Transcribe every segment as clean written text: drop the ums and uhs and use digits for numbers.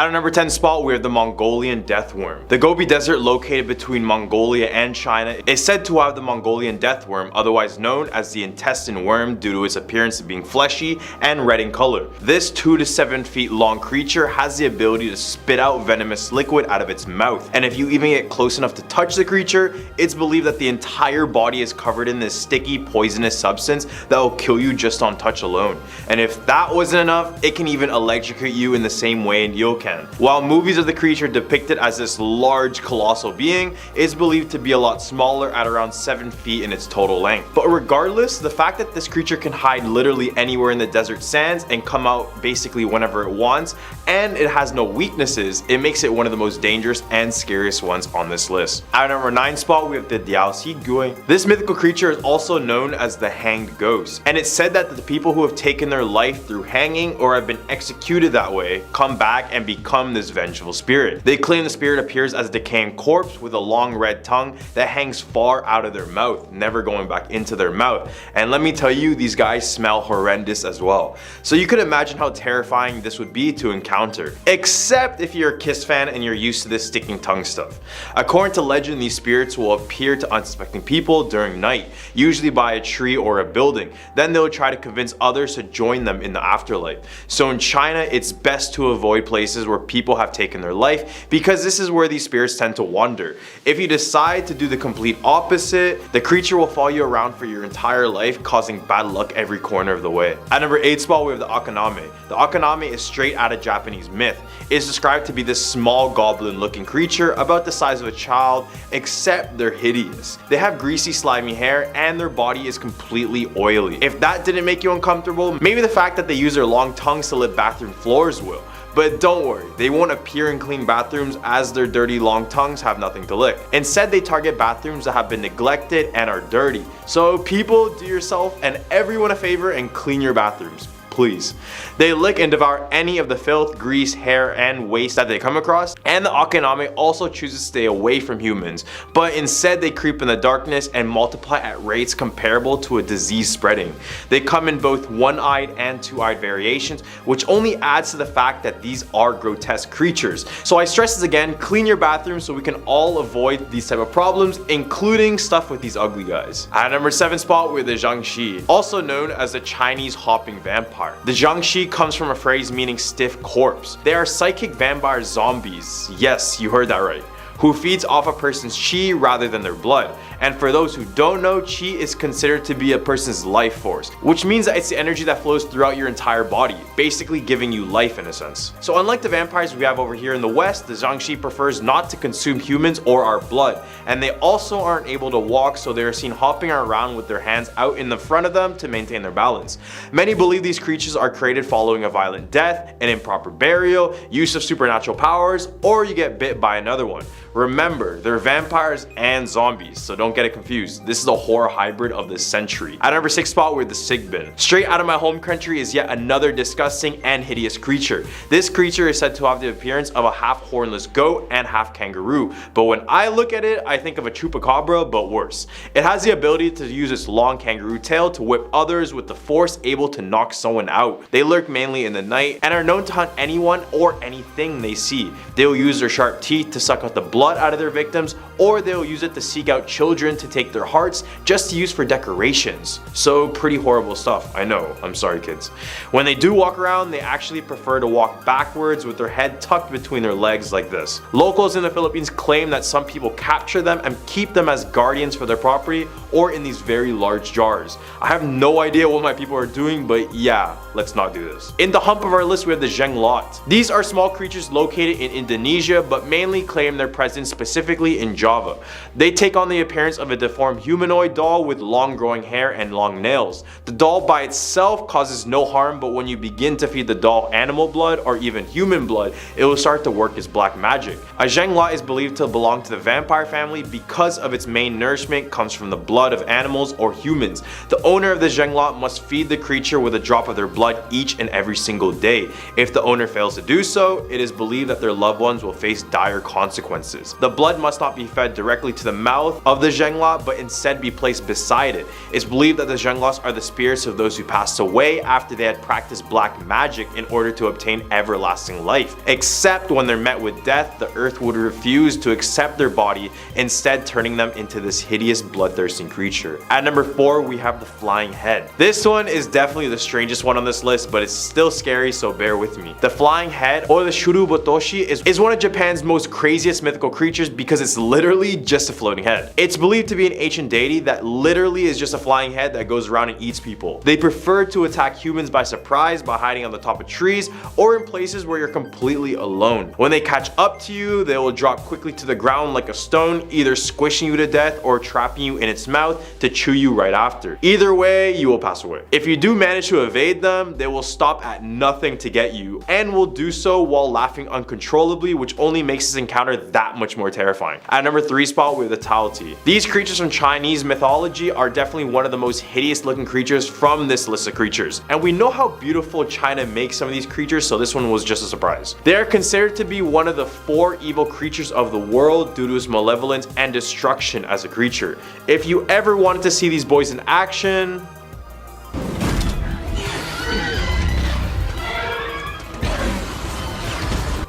At our number 10 spot, we have the Mongolian death worm. The Gobi Desert, located between Mongolia and China, is said to have the Mongolian death worm, otherwise known as the intestine worm due to its appearance of being fleshy and red in color. This 2 to 7 feet long creature has the ability to spit out venomous liquid out of its mouth, and if you even get close enough to touch the creature, it's believed that the entire body is covered in this sticky, poisonous substance that will kill you just on touch alone. And if that wasn't enough, it can even electrocute you in the same way Neil can. While movies of the creature depicted as this large, colossal being, is believed to be a lot smaller at around 7 feet in its total length. But regardless, the fact that this creature can hide literally anywhere in the desert sands and come out basically whenever it wants, and it has no weaknesses, it makes it one of the most dangerous and scariest ones on this list. At our number 9 spot, we have the Diaosi Gui. This mythical creature is also known as the Hanged Ghost, and it's said that the people who have taken their life through hanging or have been executed that way come back and become this vengeful spirit. They claim the spirit appears as a decaying corpse with a long red tongue that hangs far out of their mouth, never going back into their mouth. And let me tell you, these guys smell horrendous as well. So you could imagine how terrifying this would be to encounter. Except if you're a Kiss fan and you're used to this sticking tongue stuff. According to legend, these spirits will appear to unsuspecting people during night, usually by a tree or a building. Then they'll try to convince others to join them in the afterlife. So in China, it's best to avoid places where people have taken their life, because this is where these spirits tend to wander. If you decide to do the complete opposite, the creature will follow you around for your entire life, causing bad luck every corner of the way. At number 8 spot, we have the Akaname. The Akaname is straight out of Japanese myth. It is described to be this small goblin looking creature about the size of a child, except they're hideous. They have greasy, slimy hair, and their body is completely oily. If that didn't make you uncomfortable, maybe the fact that they use their long tongues to lick bathroom floors will. But don't worry, they won't appear in clean bathrooms, as their dirty long tongues have nothing to lick. Instead, they target bathrooms that have been neglected and are dirty. So people, do yourself and everyone a favor and clean your bathrooms. Please. They lick and devour any of the filth, grease, hair, and waste that they come across, and the Akaname also chooses to stay away from humans, but instead they creep in the darkness and multiply at rates comparable to a disease spreading. They come in both one-eyed and two-eyed variations, which only adds to the fact that these are grotesque creatures. So I stress this again, clean your bathroom so we can all avoid these type of problems, including stuff with these ugly guys. At number 7 spot, we have the Jiangshi, also known as the Chinese hopping vampire. The Jiangshi comes from a phrase meaning stiff corpse. They are psychic vampire zombies, yes, you heard that right, who feeds off a person's chi rather than their blood. And for those who don't know, chi is considered to be a person's life force, which means that it's the energy that flows throughout your entire body, basically giving you life in a sense. So unlike the vampires we have over here in the West, the Jiangshi prefers not to consume humans or our blood, and they also aren't able to walk, so they are seen hopping around with their hands out in the front of them to maintain their balance. Many believe these creatures are created following a violent death, an improper burial, use of supernatural powers, or you get bit by another one. Remember, they're vampires and zombies, so don't get it confused. This is a horror hybrid of the century. At number 6 spot, we're the Sigbin. Straight out of my home country is yet another disgusting and hideous creature. This creature is said to have the appearance of a half hornless goat and half kangaroo, but when I look at it, I think of a chupacabra, but worse. It has the ability to use its long kangaroo tail to whip others with the force, able to knock someone out. They lurk mainly in the night and are known to hunt anyone or anything they see. They'll use their sharp teeth to suck out the blood out of their victims, or they'll use it to seek out children to take their hearts just to use for decorations. So pretty horrible stuff, I know, I'm sorry kids. When they do walk around, they actually prefer to walk backwards with their head tucked between their legs like this. Locals in the Philippines claim that some people capture them and keep them as guardians for their property, or in these very large jars. I have no idea what my people are doing, but yeah, let's not do this. In the hump of our list, we have the Jenglot. These are small creatures located in Indonesia, but mainly claim their presence specifically in Java. They take on the appearance of a deformed humanoid doll with long growing hair and long nails. The doll by itself causes no harm, but when you begin to feed the doll animal blood or even human blood, it will start to work as black magic. A Jenglot is believed to belong to the vampire family because of its main nourishment comes from the blood of animals or humans. The owner of the Jenglot must feed the creature with a drop of their blood each and every single day. If the owner fails to do so, it is believed that their loved ones will face dire consequences. The blood must not be fed fed directly to the mouth of the Zhengla, but instead be placed beside it. It's believed that the Zhenglas are the spirits of those who passed away after they had practiced black magic in order to obtain everlasting life. Except when they're met with death, the earth would refuse to accept their body, instead turning them into this hideous bloodthirsting creature. At number 4, we have the flying head. This one is definitely the strangest one on this list, but it's still scary, so bear with me. The flying head, or the Shurubotoshi, is one of Japan's most craziest mythical creatures because it's literally just a floating head. It's believed to be an ancient deity that literally is just a flying head that goes around and eats people. They prefer to attack humans by surprise, by hiding on the top of trees, or in places where you're completely alone. When they catch up to you, they will drop quickly to the ground like a stone, either squishing you to death or trapping you in its mouth to chew you right after. Either way, you will pass away. If you do manage to evade them, they will stop at nothing to get you, and will do so while laughing uncontrollably, which only makes this encounter that much more terrifying. At number 3 spot, we have the Taoti. These creatures from Chinese mythology are definitely one of the most hideous looking creatures from this list of creatures, and we know how beautiful China makes some of these creatures, so this one was just a surprise. They are considered to be one of the 4 evil creatures of the world due to its malevolence and destruction as a creature. If you ever wanted to see these boys in action,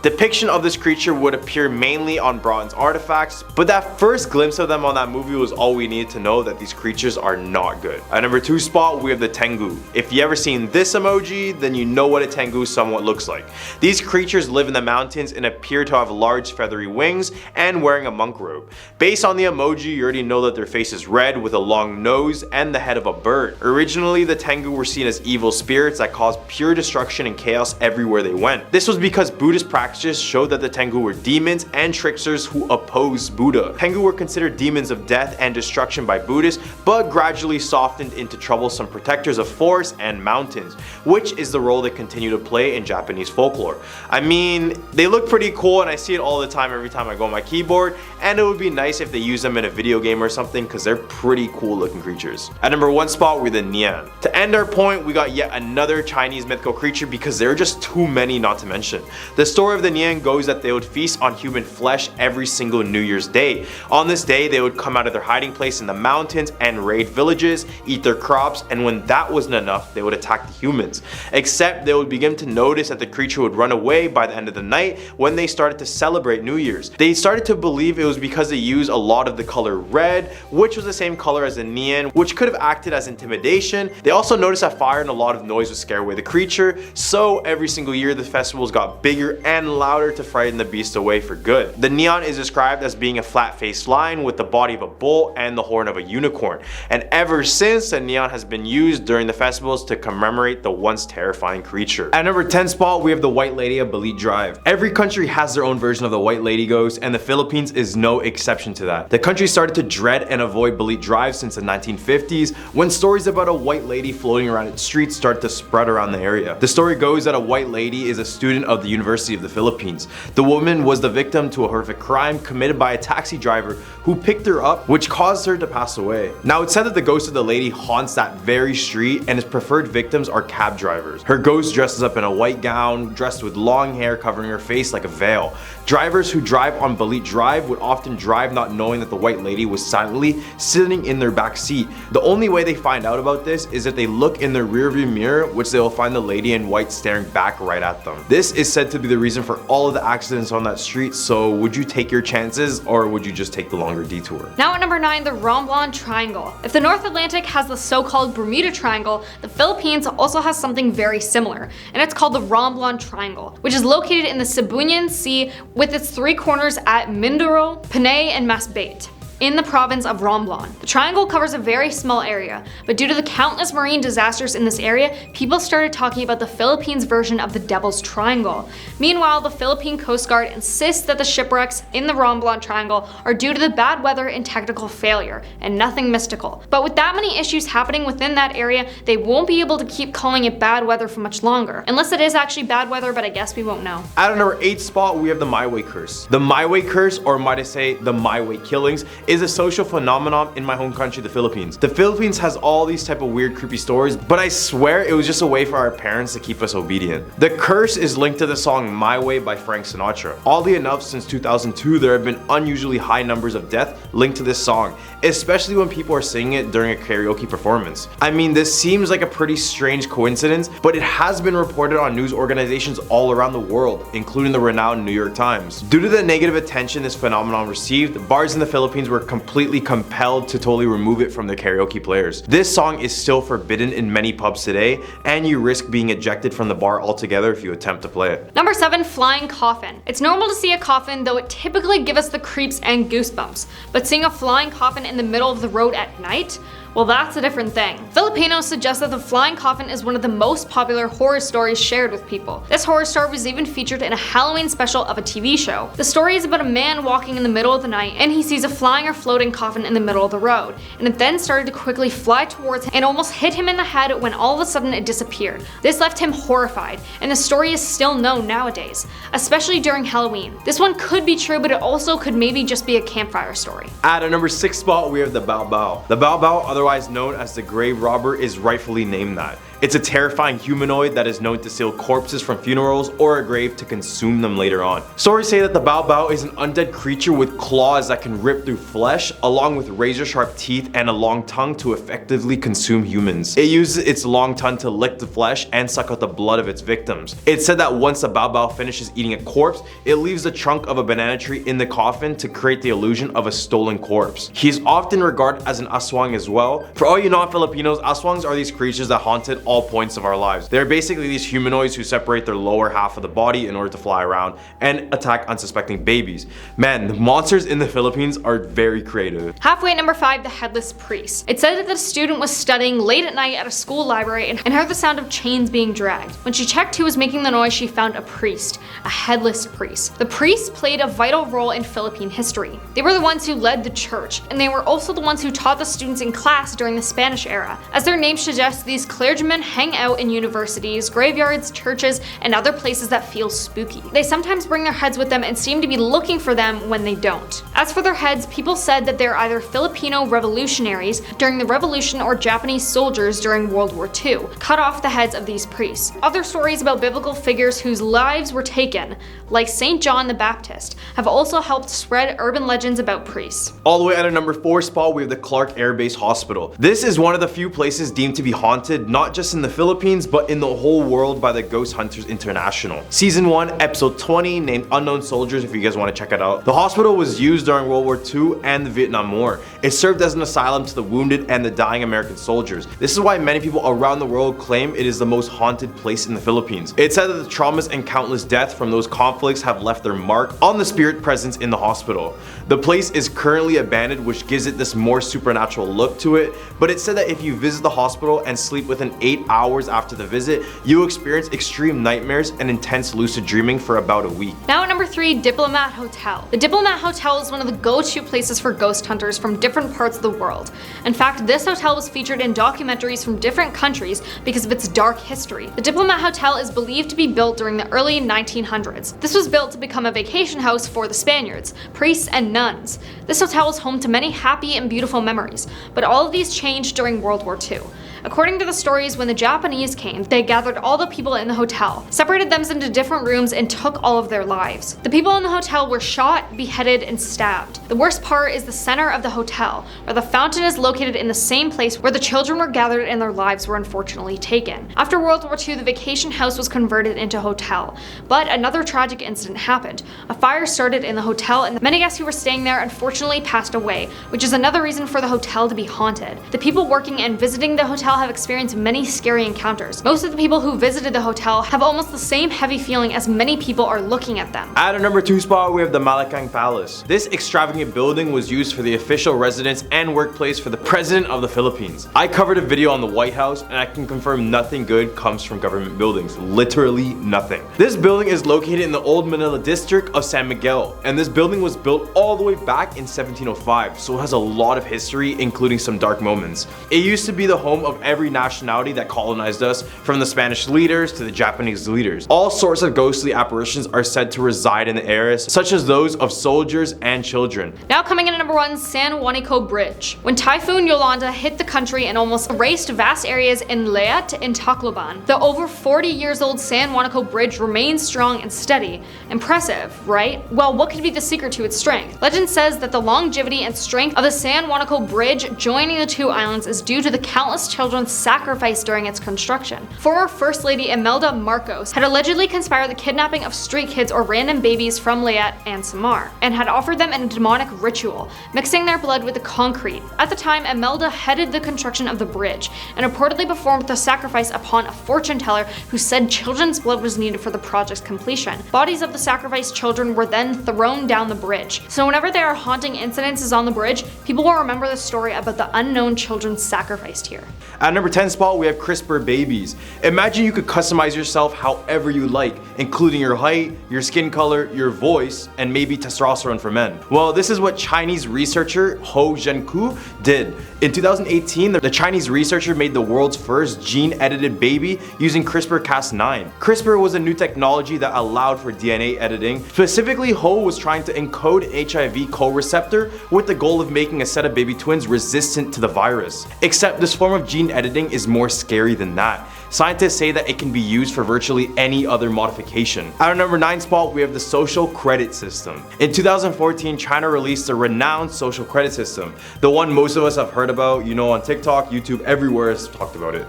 depiction of this creature would appear mainly on bronze artifacts, but that first glimpse of them on that movie was all we needed to know that these creatures are not good. At number 2 spot, we have the Tengu. If you ever seen this emoji, then you know what a Tengu somewhat looks like. These creatures live in the mountains and appear to have large feathery wings and wearing a monk robe. Based on the emoji, you already know that their face is red with a long nose and the head of a bird. Originally, the Tengu were seen as evil spirits that caused pure destruction and chaos everywhere they went. This was because Buddhist practices showed that the Tengu were demons and tricksters who opposed Buddha. Tengu were considered demons of death and destruction by Buddhists, but gradually softened into troublesome protectors of forests and mountains, which is the role they continue to play in Japanese folklore. I mean, they look pretty cool and I see it all the time every time I go on my keyboard, and it would be nice if they use them in a video game or something because they're pretty cool looking creatures. At number 1 spot, we're the Nian. To end our point, we got yet another Chinese mythical creature because there are just too many not to mention. The story of the Nian goes that they would feast on human flesh every single New Year's Day. On this day, they would come out of their hiding place in the mountains and raid villages, eat their crops, and when that wasn't enough, they would attack the humans. Except they would begin to notice that the creature would run away by the end of the night when they started to celebrate New Year's. They started to believe it was because they used a lot of the color red, which was the same color as the Nian, which could have acted as intimidation. They also noticed that fire and a lot of noise would scare away the creature, so every single year the festivals got bigger and louder to frighten the beast away for good. The Nian is described as being a flat-faced lion with the body of a bull and the horn of a unicorn, and ever since the Nian has been used during the festivals to commemorate the once terrifying creature. At number 10 spot, we have the White Lady of Balit Drive. Every country has their own version of the White Lady ghost, and the Philippines is no exception to that. The country started to dread and avoid Balit Drive since the 1950s, when stories about a white lady floating around its streets started to spread around the area. The story goes that a white lady is a student of the University of the Philippines. The woman was the victim to a horrific crime committed by a taxi driver who picked her up, which caused her to pass away. Now it's said that the ghost of the lady haunts that very street, and its preferred victims are cab drivers. Her ghost dresses up in a white gown, dressed with long hair covering her face like a veil. Drivers who drive on Balit Drive would often drive not knowing that the white lady was silently sitting in their back seat. The only way they find out about this is if they look in their rearview mirror, which they will find the lady in white staring back right at them. This is said to be the reason for all of the accidents on that street, so would you take your chances or would you just take the longer detour? Now at number 9, the Romblon Triangle. If the North Atlantic has the so-called Bermuda Triangle, the Philippines also has something very similar, and it's called the Romblon Triangle, which is located in the Cebuano Sea with its 3 corners at Mindoro, Panay, and Masbate, in the province of Romblon. The triangle covers a very small area, but due to the countless marine disasters in this area, people started talking about the Philippines version of the Devil's Triangle. Meanwhile, the Philippine Coast Guard insists that the shipwrecks in the Romblon Triangle are due to the bad weather and technical failure, and nothing mystical. But with that many issues happening within that area, they won't be able to keep calling it bad weather for much longer. Unless it is actually bad weather, but I guess we won't know. At number 8 spot, we have the My Way Curse. The My Way Curse, or might I say, the My Way Killings, is a social phenomenon in my home country, the Philippines. The Philippines has all these type of weird, creepy stories, but I swear it was just a way for our parents to keep us obedient. The curse is linked to the song My Way by Frank Sinatra. Oddly enough, since 2002, there have been unusually high numbers of death linked to this song, especially when people are singing it during a karaoke performance. I mean, this seems like a pretty strange coincidence, but it has been reported on news organizations all around the world, including the renowned New York Times. Due to the negative attention this phenomenon received, bars in the Philippines were completely compelled to totally remove it from their karaoke players. This song is still forbidden in many pubs today, and you risk being ejected from the bar altogether if you attempt to play it. Number 7, flying coffin. It's normal to see a coffin, though it typically gives us the creeps and goosebumps. But seeing a flying coffin in the middle of the road at night? Well, that's a different thing. Filipinos suggest that the flying coffin is one of the most popular horror stories shared with people. This horror story was even featured in a Halloween special of a TV show. The story is about a man walking in the middle of the night and he sees a flying or floating coffin in the middle of the road, and it then started to quickly fly towards him and almost hit him in the head when all of a sudden it disappeared. This left him horrified, and the story is still known nowadays, especially during Halloween. This one could be true, but it also could maybe just be a campfire story. At a number 6 spot, we have the Bao Bao. The Bao Bao, otherwise known as the grave robber, is rightfully named that. It's a terrifying humanoid that is known to steal corpses from funerals or a grave to consume them later on. Stories say that the Bao Bao is an undead creature with claws that can rip through flesh, along with razor sharp teeth and a long tongue to effectively consume humans. It uses its long tongue to lick the flesh and suck out the blood of its victims. It's said that once the Bao Bao finishes eating a corpse, it leaves the trunk of a banana tree in the coffin to create the illusion of a stolen corpse. He is often regarded as an aswang as well. For all you non-Filipinos, aswangs are these creatures that haunted all points of our lives. They're basically these humanoids who separate their lower half of the body in order to fly around and attack unsuspecting babies. Man, the monsters in the Philippines are very creative. Halfway at number 5, the headless priest. It said that the student was studying late at night at a school library and heard the sound of chains being dragged. When she checked who was making the noise, she found a priest, a headless priest. The priests played a vital role in Philippine history. They were the ones who led the church, and they were also the ones who taught the students in class during the Spanish era. As their name suggests, these clergymen hang out in universities, graveyards, churches, and other places that feel spooky. They sometimes bring their heads with them and seem to be looking for them when they don't. As for their heads, people said that they're either Filipino revolutionaries during the revolution or Japanese soldiers during World War II, cut off the heads of these priests. Other stories about biblical figures whose lives were taken, like St. John the Baptist, have also helped spread urban legends about priests. All the way at a number 4 spot, we have the Clark Air Base Hospital. This is one of the few places deemed to be haunted, not just in the Philippines, but in the whole world by the Ghost Hunters International. Season 1, episode 20, named Unknown Soldiers, if you guys want to check it out. The hospital was used during World War II and the Vietnam War. It served as an asylum to the wounded and the dying American soldiers. This is why many people around the world claim it is the most haunted place in the Philippines. It's said that the traumas and countless deaths from those conflicts have left their mark on the spirit presence in the hospital. The place is currently abandoned, which gives it this more supernatural look to it, but it's said that if you visit the hospital and sleep within 8 hours after the visit, you experience extreme nightmares and intense lucid dreaming for about a week. Now at number 3, Diplomat Hotel. The Diplomat Hotel is one of the go-to places for ghost hunters from different parts of the world. In fact, this hotel was featured in documentaries from different countries because of its dark history. The Diplomat Hotel is believed to be built during the early 1900s. This was built to become a vacation house for the Spaniards, priests, and nuns. This hotel is home to many happy and beautiful memories, but all of these changed during World War II. According to the stories, when the Japanese came, they gathered all the people in the hotel, separated them into different rooms, and took all of their lives. The people in the hotel were shot, beheaded, and stabbed. The worst part is the center of the hotel, where the fountain is located in the same place where the children were gathered and their lives were unfortunately taken. After World War II, the vacation house was converted into a hotel, but another tragic incident happened. A fire started in the hotel, and many guests who were staying there unfortunately passed away, which is another reason for the hotel to be haunted. The people working and visiting the hotel have experienced many scary encounters. Most of the people who visited the hotel have almost the same heavy feeling as many people are looking at them. At a number 2 spot, we have the Malacanang Palace. This extravagant building was used for the official residence and workplace for the President of the Philippines. I covered a video on the White House, and I can confirm nothing good comes from government buildings. Literally nothing. This building is located in the Old Manila district of San Miguel, and this building was built all the way back in 1705, so it has a lot of history, including some dark moments. It used to be the home of from every nationality that colonized us, from the Spanish leaders to the Japanese leaders. All sorts of ghostly apparitions are said to reside in the areas, such as those of soldiers and children. Now coming in at number 1, San Juanico Bridge. When Typhoon Yolanda hit the country and almost erased vast areas in Leyte and Tacloban, the over 40 years old San Juanico Bridge remains strong and steady. Impressive, right? Well, what could be the secret to its strength? Legend says that the longevity and strength of the San Juanico Bridge joining the two islands is due to the countless children sacrificed during its construction. Former First Lady Imelda Marcos had allegedly conspired the kidnapping of street kids or random babies from Leyte and Samar, and had offered them in a demonic ritual, mixing their blood with the concrete. At the time, Imelda headed the construction of the bridge, and reportedly performed the sacrifice upon a fortune teller who said children's blood was needed for the project's completion. Bodies of the sacrificed children were then thrown down the bridge, so whenever there are haunting incidences on the bridge, people will remember the story about the unknown children sacrificed here. At number 10 spot, we have CRISPR babies. Imagine you could customize yourself however you like, including your height, your skin color, your voice, and maybe testosterone for men. Well, this is what Chinese researcher Ho Zhenku did. In 2018, the Chinese researcher made the world's first gene-edited baby using CRISPR-Cas9. CRISPR was a new technology that allowed for DNA editing. Specifically, Ho was trying to encode HIV co-receptor with the goal of making a set of baby twins resistant to the virus. Except this form of gene editing is more scary than that. Scientists say that it can be used for virtually any other modification. At our number 9 spot, we have the social credit system. In 2014, China released a renowned social credit system. The one most of us have heard about, you know, on TikTok, YouTube, everywhere has talked about it.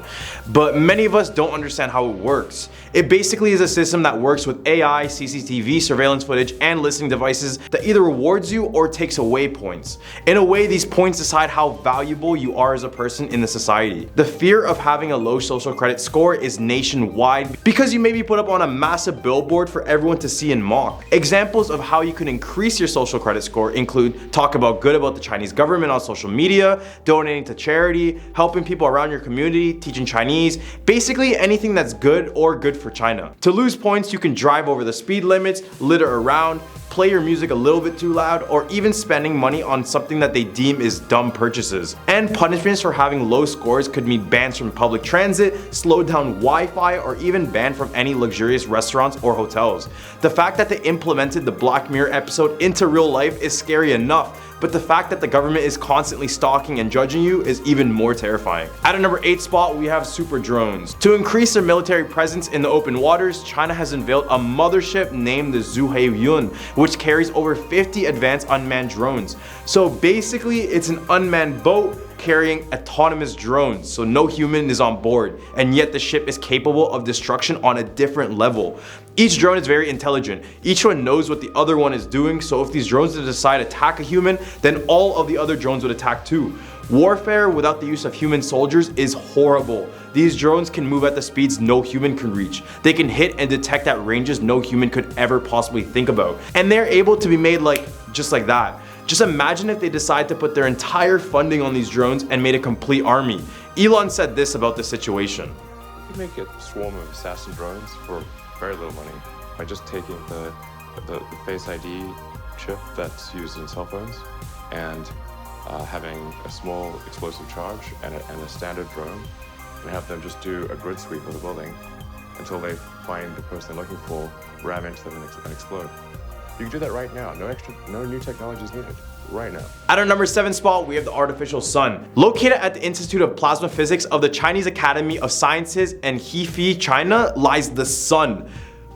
But many of us don't understand how it works. It basically is a system that works with AI, CCTV, surveillance footage, and listening devices that either rewards you or takes away points. In a way, these points decide how valuable you are as a person in the society. The fear of having a low social credit score is nationwide because you may be put up on a massive billboard for everyone to see and mock. Examples of how you can increase your social credit score include talk about good about the Chinese government on social media, donating to charity, helping people around your community, teaching Chinese, basically anything that's good or good for China. To lose points, you can drive over the speed limits, litter around, play your music a little bit too loud, or even spending money on something that they deem is dumb purchases. And punishments for having low scores could mean bans from public transit, slowed down Wi-Fi, or even banned from any luxurious restaurants or hotels. The fact that they implemented the Black Mirror episode into real life is scary enough, but the fact that the government is constantly stalking and judging you is even more terrifying. At a number 8 spot, we have super drones. To increase their military presence in the open waters, China has unveiled a mothership named the Zhuhei-Yun, which carries over 50 advanced unmanned drones. So basically, it's an unmanned boat carrying autonomous drones, so no human is on board, and yet the ship is capable of destruction on a different level. Each drone is very intelligent. Each one knows what the other one is doing, so if these drones decide to attack a human, then all of the other drones would attack too. Warfare without the use of human soldiers is horrible. These drones can move at the speeds no human can reach. They can hit and detect at ranges no human could ever possibly think about. And they're able to be made just like that. Just imagine if they decide to put their entire funding on these drones and made a complete army. Elon said this about the situation. You can make a swarm of assassin drones for very little money by just taking the Face ID chip that's used in cell phones and having a small explosive charge and a standard drone, and have them just do a grid sweep of the building until they find the person they're looking for, ram into them and explode. You can do that right now. No new technology is needed. Right now. At our number 7 spot, we have the artificial sun. Located at the Institute of Plasma Physics of the Chinese Academy of Sciences in Hefei, China, lies the sun.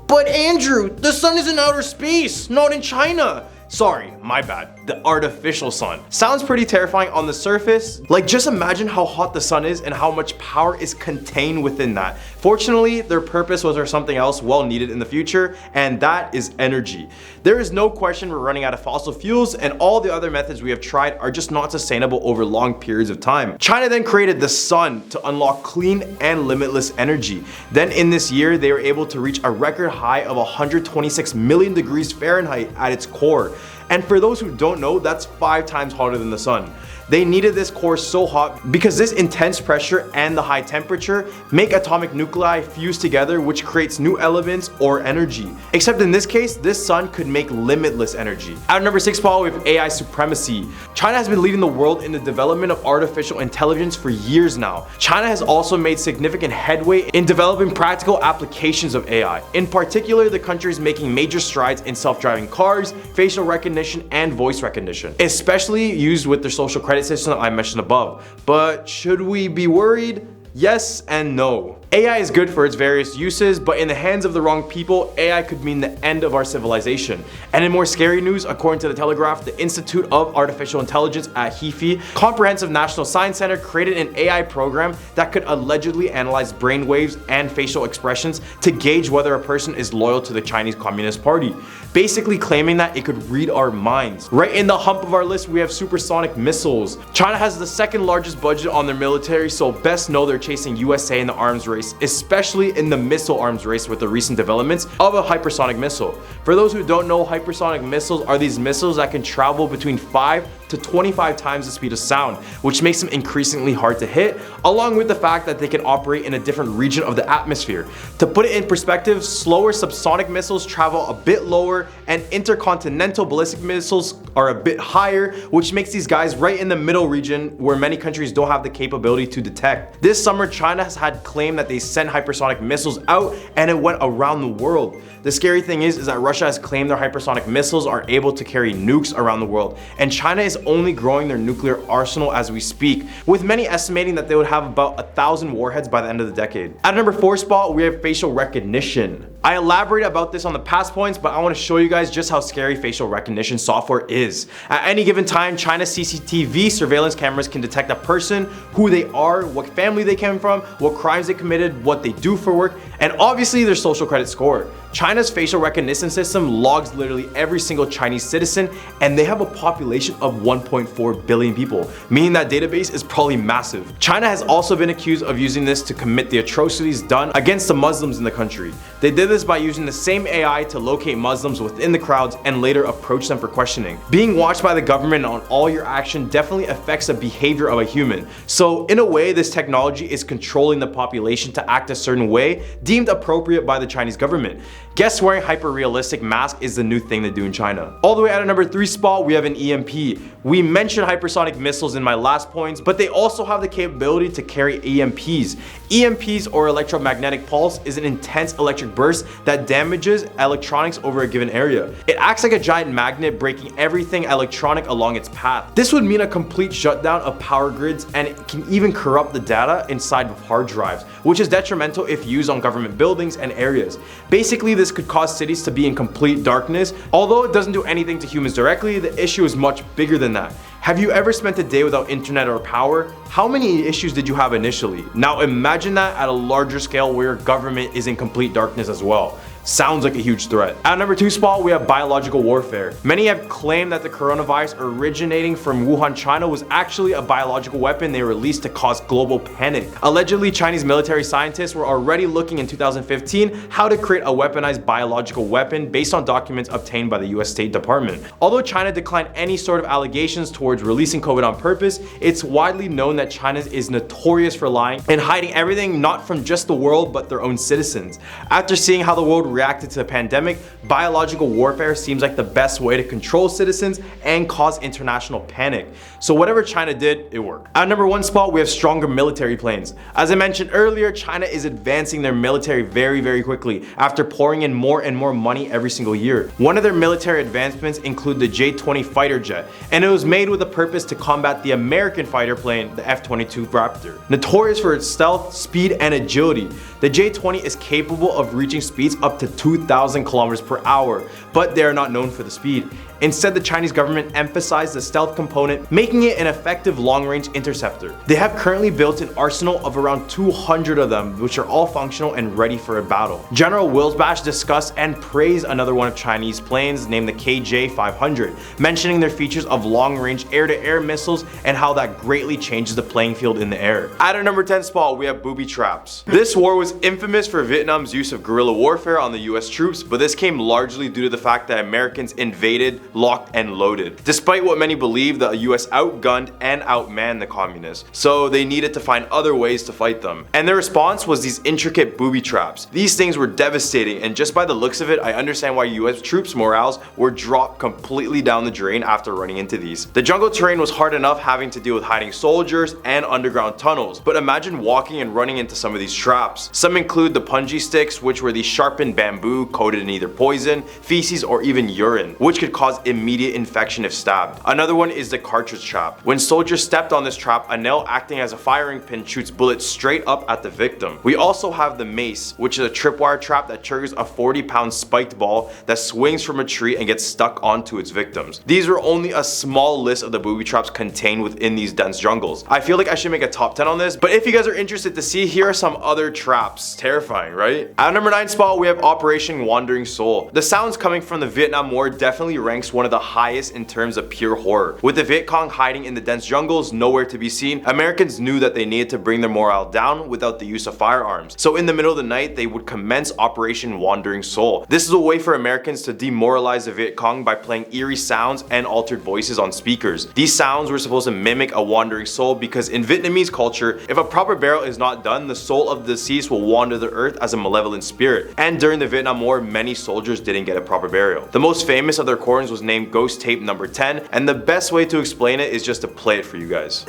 But Andrew, the sun is in outer space, not in China. Sorry, my bad. The artificial sun. Sounds pretty terrifying on the surface. Just imagine how hot the sun is and how much power is contained within that. Fortunately, their purpose was for something else well needed in the future, and that is energy. There is no question we're running out of fossil fuels, and all the other methods we have tried are just not sustainable over long periods of time. China then created the sun to unlock clean and limitless energy. Then in this year, they were able to reach a record high of 126 million degrees Fahrenheit at its core. And for those who don't know, that's 5 times hotter than the sun. They needed this core so hot because this intense pressure and the high temperature make atomic nuclei fuse together, which creates new elements or energy. Except in this case, this sun could make limitless energy. At number 6 spot, we have AI supremacy. China has been leading the world in the development of artificial intelligence for years now. China has also made significant headway in developing practical applications of AI. In particular, the country is making major strides in self-driving cars, facial recognition, and voice recognition, especially used with their social credit system I mentioned above. But should we be worried? Yes and no. AI is good for its various uses, but in the hands of the wrong people, AI could mean the end of our civilization. And in more scary news, according to the Telegraph, the Institute of Artificial Intelligence at HEFI, Comprehensive National Science Center, created an AI program that could allegedly analyze brain waves and facial expressions to gauge whether a person is loyal to the Chinese Communist Party, basically claiming that it could read our minds. Right in the hump of our list, we have supersonic missiles. China has the second largest budget on their military, so best know they're chasing USA in the arms race, especially in the missile arms race with the recent developments of a hypersonic missile. For those who don't know, hypersonic missiles are these missiles that can travel between 5 to 25 times the speed of sound, which makes them increasingly hard to hit, along with the fact that they can operate in a different region of the atmosphere. To put it in perspective, slower subsonic missiles travel a bit lower, and intercontinental ballistic missiles are a bit higher, which makes these guys right in the middle region where many countries don't have the capability to detect. This summer, China has had claimed that they sent hypersonic missiles out and it went around the world. The scary thing is that Russia has claimed their hypersonic missiles are able to carry nukes around the world, and China is only growing their nuclear arsenal as we speak, with many estimating that they would have about 1,000 warheads by the end of the decade. At number 4 spot, we have facial recognition. I elaborated about this on the past points, but I want to show you guys just how scary facial recognition software is. At any given time, China's CCTV surveillance cameras can detect a person, who they are, what family they came from, what crimes they committed, what they do for work, and obviously their social credit score. China's facial recognition system logs literally every single Chinese citizen, and they have a population of 1.4 billion people, meaning that database is probably massive. China has also been accused of using this to commit the atrocities done against the Muslims in the country. They did this by using the same AI to locate Muslims within the crowds and later approach them for questioning. Being watched by the government on all your action definitely affects the behavior of a human. So in a way, this technology is controlling the population to act a certain way deemed appropriate by the Chinese government. Guess wearing hyper-realistic mask is the new thing they do in China. All the way at a number 3 spot, we have an EMP. We mentioned hypersonic missiles in my last points, but they also have the capability to carry EMPs. EMPs, or electromagnetic pulse, is an intense electric burst that damages electronics over a given area. It acts like a giant magnet, breaking everything electronic along its path. This would mean a complete shutdown of power grids, and it can even corrupt the data inside of hard drives, which is detrimental if used on government buildings and areas. Basically, this could cause cities to be in complete darkness. Although it doesn't do anything to humans directly, the issue is much bigger than that. Have you ever spent a day without internet or power? How many issues did you have initially? Now imagine that at a larger scale where your government is in complete darkness as well. Sounds like a huge threat. At number 2 spot, we have biological warfare. Many have claimed that the coronavirus originating from Wuhan, China was actually a biological weapon they released to cause global panic. Allegedly, Chinese military scientists were already looking in 2015 how to create a weaponized biological weapon based on documents obtained by the US State Department. Although China declined any sort of allegations towards releasing COVID on purpose, it's widely known that China is notorious for lying and hiding everything not from just the world but their own citizens. After seeing how the world reacted to the pandemic, biological warfare seems like the best way to control citizens and cause international panic. So whatever China did, it worked. At number 1 spot, we have stronger military planes. As I mentioned earlier, China is advancing their military very quickly after pouring in more and more money every single year. One of their military advancements include the J-20 fighter jet, and it was made with a purpose to combat the American fighter plane, the F-22 Raptor. Notorious for its stealth, speed, and agility, the J-20 is capable of reaching speeds up to 2,000 kilometers per hour, but they are not known for the speed. Instead, the Chinese government emphasized the stealth component, making it an effective long-range interceptor. They have currently built an arsenal of around 200 of them, which are all functional and ready for a battle. General Wilsbash discussed and praised another one of Chinese planes named the KJ-500, mentioning their features of long-range air-to-air missiles and how that greatly changes the playing field in the air. At our number 10 spot, we have booby traps. This war was infamous for Vietnam's use of guerrilla warfare on the the US troops, but this came largely due to the fact that Americans invaded, locked, and loaded. Despite what many believe, the US outgunned and outmanned the communists, so they needed to find other ways to fight them. And their response was these intricate booby traps. These things were devastating, and just by the looks of it, I understand why US troops' morales were dropped completely down the drain after running into these. The jungle terrain was hard enough having to deal with hiding soldiers and underground tunnels, but imagine walking and running into some of these traps. Some include the punji sticks, which were these sharpened bamboo coated in either poison, feces, or even urine, which could cause immediate infection if stabbed. Another one is the cartridge trap. When soldiers stepped on this trap, a nail acting as a firing pin shoots bullets straight up at the victim. We also have the mace, which is a tripwire trap that triggers a 40-pound spiked ball that swings from a tree and gets stuck onto its victims. These are only a small list of the booby traps contained within these dense jungles. I feel like I should make a top 10 on this, but if you guys are interested to see, here are some other traps. Terrifying, right? At number 9 spot, we have Operation Wandering Soul. The sounds coming from the Vietnam War definitely ranks one of the highest in terms of pure horror. With the Viet Cong hiding in the dense jungles, nowhere to be seen, Americans knew that they needed to bring their morale down without the use of firearms. So in the middle of the night, they would commence Operation Wandering Soul. This is a way for Americans to demoralize the Viet Cong by playing eerie sounds and altered voices on speakers. These sounds were supposed to mimic a wandering soul because in Vietnamese culture, if a proper burial is not done, the soul of the deceased will wander the earth as a malevolent spirit. And during the Vietnam War, many soldiers didn't get a proper burial. The most famous of their recordings was named Ghost Tape Number 10, and the best way to explain it is just to play it for you guys.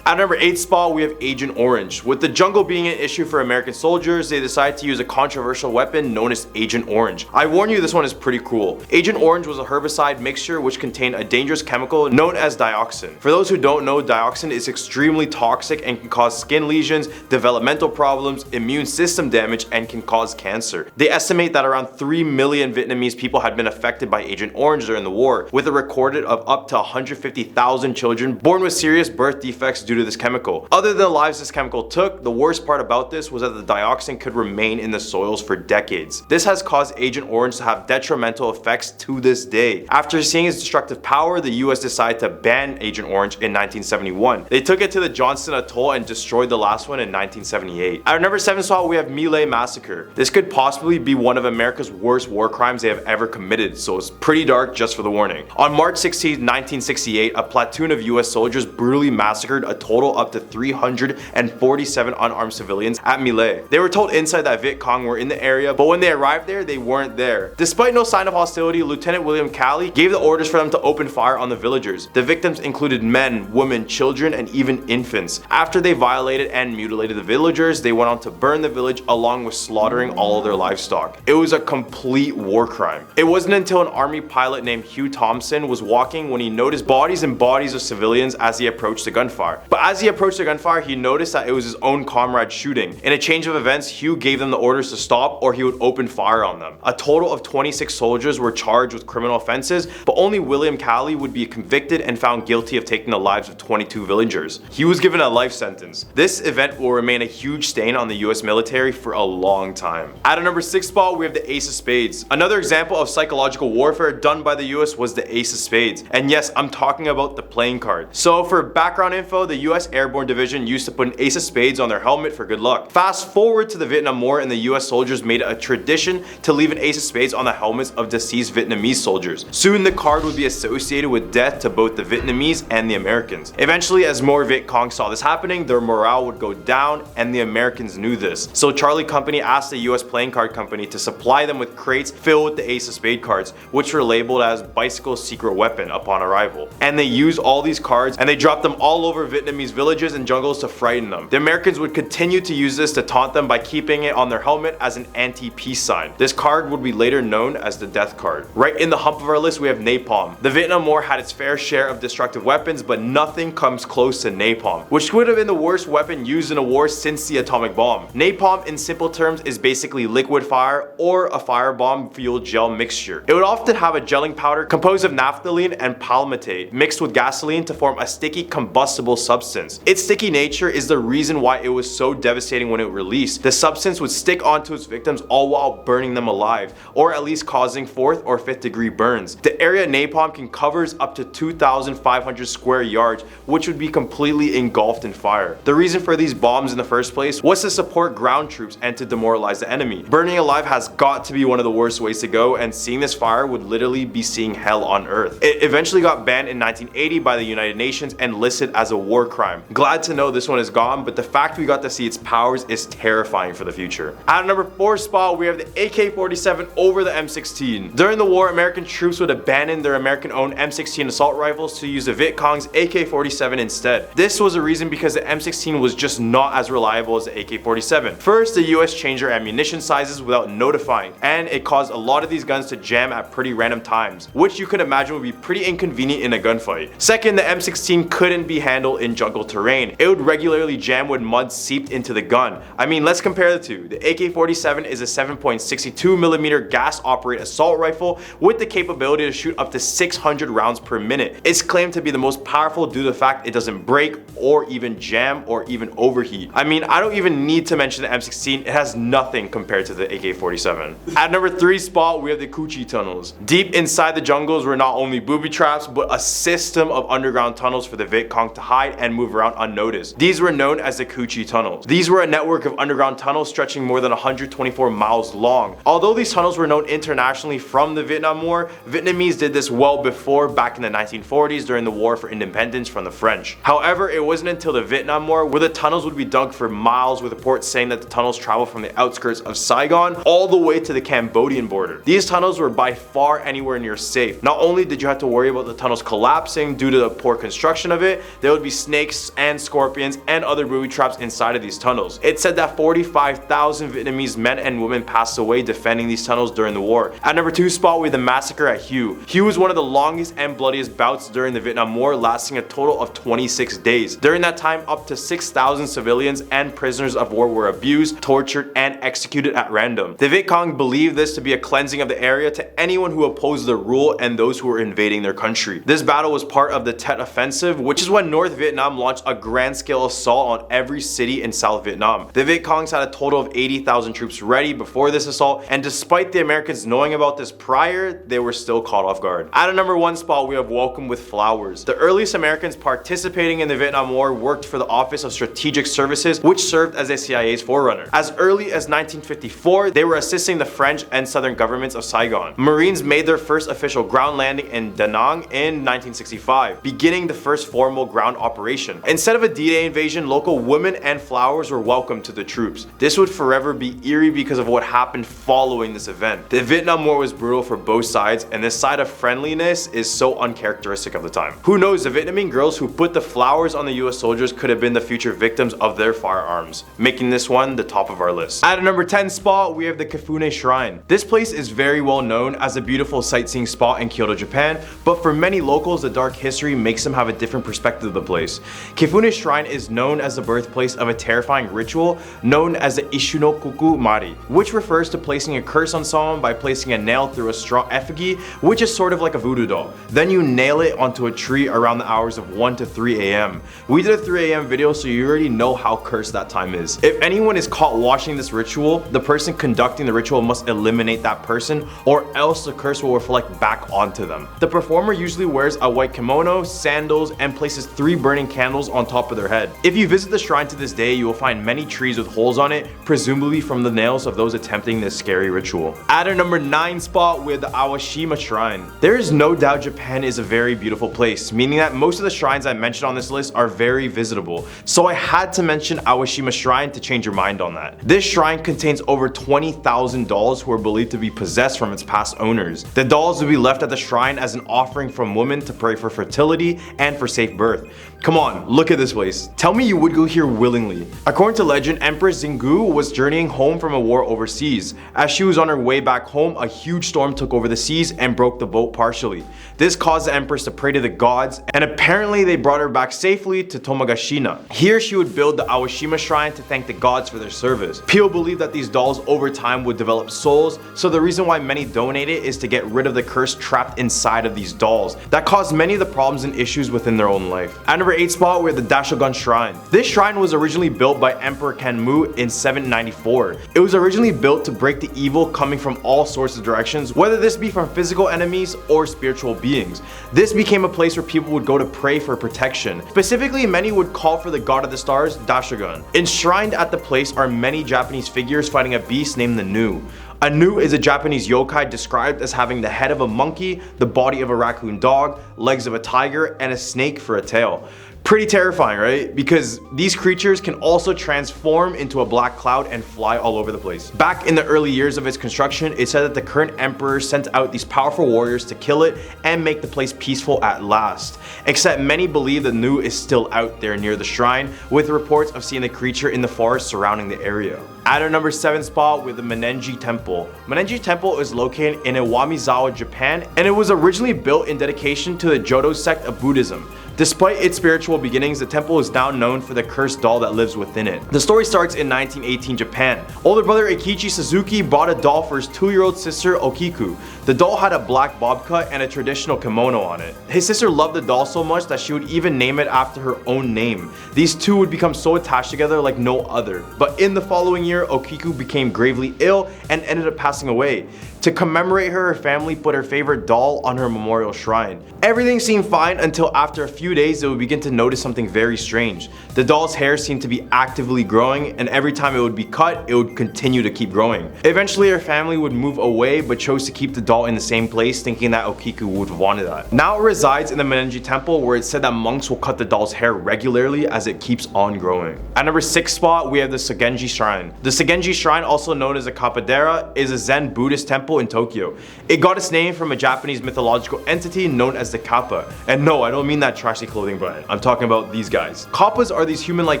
At number 8 spot, we have Agent Orange. With the jungle being an issue for American soldiers, they decided to use a controversial weapon known as Agent Orange. I warn you, this one is pretty cruel. Agent Orange was a herbicide mixture which contained a dangerous chemical known as dioxin. For those who don't know, dioxin is extremely toxic and can cause skin lesions, developmental problems, immune system damage, and can cause cancer. They estimate that around 3 million Vietnamese people had been affected by Agent Orange during the war, with a recorded of up to 150,000 children born with serious birth defects due to this chemical. Other than the lives this chemical took, the worst part about this was that the dioxin could remain in the soils for decades. This has caused Agent Orange to have detrimental effects to this day. After seeing its destructive power, the US decided to ban Agent Orange in 1971. They took it to the Johnston Atoll and destroyed the last one in 1978. At number 7 spot, we have My Lai Massacre. This could possibly be one of America's worst war crimes they have ever committed, so it's pretty dark, just for the warning. On March 16, 1968, a platoon of US soldiers brutally massacred a total up to 347 unarmed civilians at My Lai. They were told inside that Viet Cong were in the area, but when they arrived there, they weren't there. Despite no sign of hostility, Lieutenant William Calley gave the orders for them to open fire on the villagers. The victims included men, women, children, and even infants. After they violated and mutilated the villagers, they went on to burn the village along with slaughtering all of their livestock. It was a complete war crime. It wasn't until an army pilot named Hugh Thompson was walking when he noticed bodies and bodies of civilians as he approached the gunfire. But as he approached the gunfire, he noticed that it was his own comrade shooting. In a change of events, Hugh gave them the orders to stop or he would open fire on them. A total of 26 soldiers were charged with criminal offenses, but only William Calley would be convicted and found guilty of taking the lives of 22 villagers. He was given a life sentence. This event will remain a huge stain on the US military for a long time. At a number 6 spot, we have the Ace of Spades. Another example of psychological warfare done by the US was the Ace of Spades. And yes, I'm talking about the playing card. So for background info, the US Airborne Division used to put an Ace of Spades on their helmet for good luck. Fast forward to the Vietnam War, and the US soldiers made it a tradition to leave an Ace of Spades on the helmets of deceased Vietnamese soldiers. Soon the card would be associated with death to both the Vietnamese and the Americans. Eventually, as more Viet Cong saw this happening, their morale would go down, and the Americans knew this. So Charlie Company asked the US playing card company to supply them with crates filled with the Ace of Spades cards, which were labeled as Bicycle's secret weapon upon arrival. And they used all these cards and they dropped them all over Vietnamese villages and jungles to frighten them. The Americans would continue to use this to taunt them by keeping it on their helmet as an anti-peace sign. This card would be later known as the death card. Right in the hump of our list, we have napalm. The Vietnam War had its fair share of destructive weapons, but nothing comes close to napalm, which would have been the worst weapon used in a war since the atomic bomb. Napalm, in simple terms, is basically liquid fire or a firebomb fuel gel mixture. It would often have a gelling powder composed of naphthalene and palmitate mixed with gasoline to form a sticky combustible substance. substance. Its sticky nature is the reason why it was so devastating when it released. The substance would stick onto its victims all while burning them alive, or at least causing 4th or 5th degree burns. The area napalm can cover up to 2,500 square yards, which would be completely engulfed in fire. The reason for these bombs in the first place was to support ground troops and to demoralize the enemy. Burning alive has got to be one of the worst ways to go, and seeing this fire would literally be seeing hell on earth. It eventually got banned in 1980 by the United Nations and listed as a war crime. Glad to know this one is gone, but the fact we got to see its powers is terrifying for the future. At number 4 spot, we have the AK-47 over the M16. During the war, American troops would abandon their American-owned M16 assault rifles to use the Viet Cong's AK-47 instead. This was a reason because the M16 was just not as reliable as the AK-47. First, the US changed their ammunition sizes without notifying, and it caused a lot of these guns to jam at pretty random times, which you could imagine would be pretty inconvenient in a gunfight. Second, the M16 couldn't be handled in jungle terrain. It would regularly jam when mud seeped into the gun. I mean, let's compare the two. The AK-47 is a 7.62mm gas-operated assault rifle with the capability to shoot up to 600 rounds per minute. It's claimed to be the most powerful due to the fact it doesn't break or even jam or even overheat. I mean, I don't even need to mention the M16, it has nothing compared to the AK-47. At number 3 spot, we have the Coochie tunnels. Deep inside the jungles were not only booby traps, but a system of underground tunnels for the Viet Cong to hide and move around unnoticed. These were known as the Coochie tunnels. These were a network of underground tunnels stretching more than 124 miles long. Although these tunnels were known internationally from the Vietnam War, Vietnamese did this well before, back in the 1940s during the War for Independence from the French. However, it wasn't until the Vietnam War where the tunnels would be dug for miles, with reports saying that the tunnels travel from the outskirts of Saigon all the way to the Cambodian border. These tunnels were by far anywhere near safe. Not only did you have to worry about the tunnels collapsing due to the poor construction of it, there would be snakes and scorpions and other booby traps inside of these tunnels. It's said that 45,000 Vietnamese men and women passed away defending these tunnels during the war. At number 2 spot, we have the massacre at Hue. Hue was one of the longest and bloodiest bouts during the Vietnam War, lasting a total of 26 days. During that time, up to 6,000 civilians and prisoners of war were abused, tortured, and executed at random. The Viet Cong believed this to be a cleansing of the area to anyone who opposed the rule and those who were invading their country. This battle was part of the Tet Offensive, which is when North Vietnam launched a grand-scale assault on every city in South Vietnam. The Viet Congs had a total of 80,000 troops ready before this assault, and despite the Americans knowing about this prior, they were still caught off guard. At a number 1 spot, we have Welcome with Flowers. The earliest Americans participating in the Vietnam War worked for the Office of Strategic Services, which served as the CIA's forerunner. As early as 1954, they were assisting the French and Southern governments of Saigon. Marines made their first official ground landing in Da Nang in 1965, beginning the first formal ground operation. Instead of a D-Day invasion, local women and flowers were welcomed to the troops. This would forever be eerie because of what happened following this event. The Vietnam War was brutal for both sides, and this side of friendliness is so uncharacteristic of the time. Who knows, the Vietnamese girls who put the flowers on the US soldiers could have been the future victims of their firearms, making this one the top of our list. At a number 10 spot, we have the Kifune Shrine. This place is very well known as a beautiful sightseeing spot in Kyoto, Japan, but for many locals, the dark history makes them have a different perspective of the place. Kifune Shrine is known as the birthplace of a terrifying ritual known as the Ishunokuku Mari, which refers to placing a curse on someone by placing a nail through a straw effigy, which is sort of like a voodoo doll. Then you nail it onto a tree around the hours of 1 to 3 a.m. We did a 3 a.m. video, so you already know how cursed that time is. If anyone is caught watching this ritual, the person conducting the ritual must eliminate that person, or else the curse will reflect back onto them. The performer usually wears a white kimono, sandals, and places 3 burning candles on top of their head. If you visit the shrine to this day, you will find many trees with holes on it, presumably from the nails of those attempting this scary ritual. At a number 9 spot, with the Awashima Shrine. There is no doubt Japan is a very beautiful place, meaning that most of the shrines I mentioned on this list are very visitable, so I had to mention Awashima Shrine to change your mind on that. This shrine contains over 20,000 dolls who are believed to be possessed from its past owners. The dolls will be left at the shrine as an offering from women to pray for fertility and for safe birth. Come on, look at this place. Tell me you would go here willingly. According to legend, Empress Xingu was journeying home from a war overseas. As she was on her way back home, a huge storm took over the seas and broke the boat partially. This caused the Empress to pray to the gods, and apparently they brought her back safely to Tomagashina. Here she would build the Awashima Shrine to thank the gods for their service. People believe that these dolls over time would develop souls, so the reason why many donate it is to get rid of the curse trapped inside of these dolls that caused many of the problems and issues within their own life. At number 8 8 spot, we have the Dashogun Shrine. This shrine was originally built by Emperor Kanmu in 794. It was originally built to break the evil coming from all sorts of directions, whether this be from physical enemies or spiritual beings. This became a place where people would go to pray for protection. Specifically, many would call for the god of the stars, Dashogun. Enshrined at the place are many Japanese figures fighting a beast named the Nu. A Nu is a Japanese yokai described as having the head of a monkey, the body of a raccoon dog, legs of a tiger, and a snake for a tail. Pretty terrifying, right? Because these creatures can also transform into a black cloud and fly all over the place. Back in the early years of its construction, it said that the current emperor sent out these powerful warriors to kill it and make the place peaceful at last. Except many believe the Nu is still out there near the shrine, with reports of seeing the creature in the forest surrounding the area. At our number 7 spot, with the Menenji Temple. Menenji Temple is located in Iwamizawa, Japan, and it was originally built in dedication to the Jodo sect of Buddhism. Despite its spiritual beginnings, the temple is now known for the cursed doll that lives within it. The story starts in 1918 Japan. Older brother Eikichi Suzuki bought a doll for his 2-year-old sister Okiku. The doll had a black bob cut and a traditional kimono on it. His sister loved the doll so much that she would even name it after her own name. These two would become so attached together like no other. But in the following year, Okiku became gravely ill and ended up passing away. To commemorate her family put her favorite doll on her memorial shrine. Everything seemed fine until after a few days they would begin to notice something very strange. The doll's hair seemed to be actively growing, and every time it would be cut, it would continue to keep growing. Eventually her family would move away but chose to keep the doll in the same place, thinking that Okiku would have wanted that. Now it resides in the Menenji Temple, where it's said that monks will cut the doll's hair regularly as it keeps on growing. At number 6 spot, we have the Sogenji Shrine. The Sogenji Shrine, also known as a Kappadera, is a Zen Buddhist temple in Tokyo. It got its name from a Japanese mythological entity known as the Kappa. And no, I don't mean that trashy clothing brand. I'm talking about these guys. Kappas are these human-like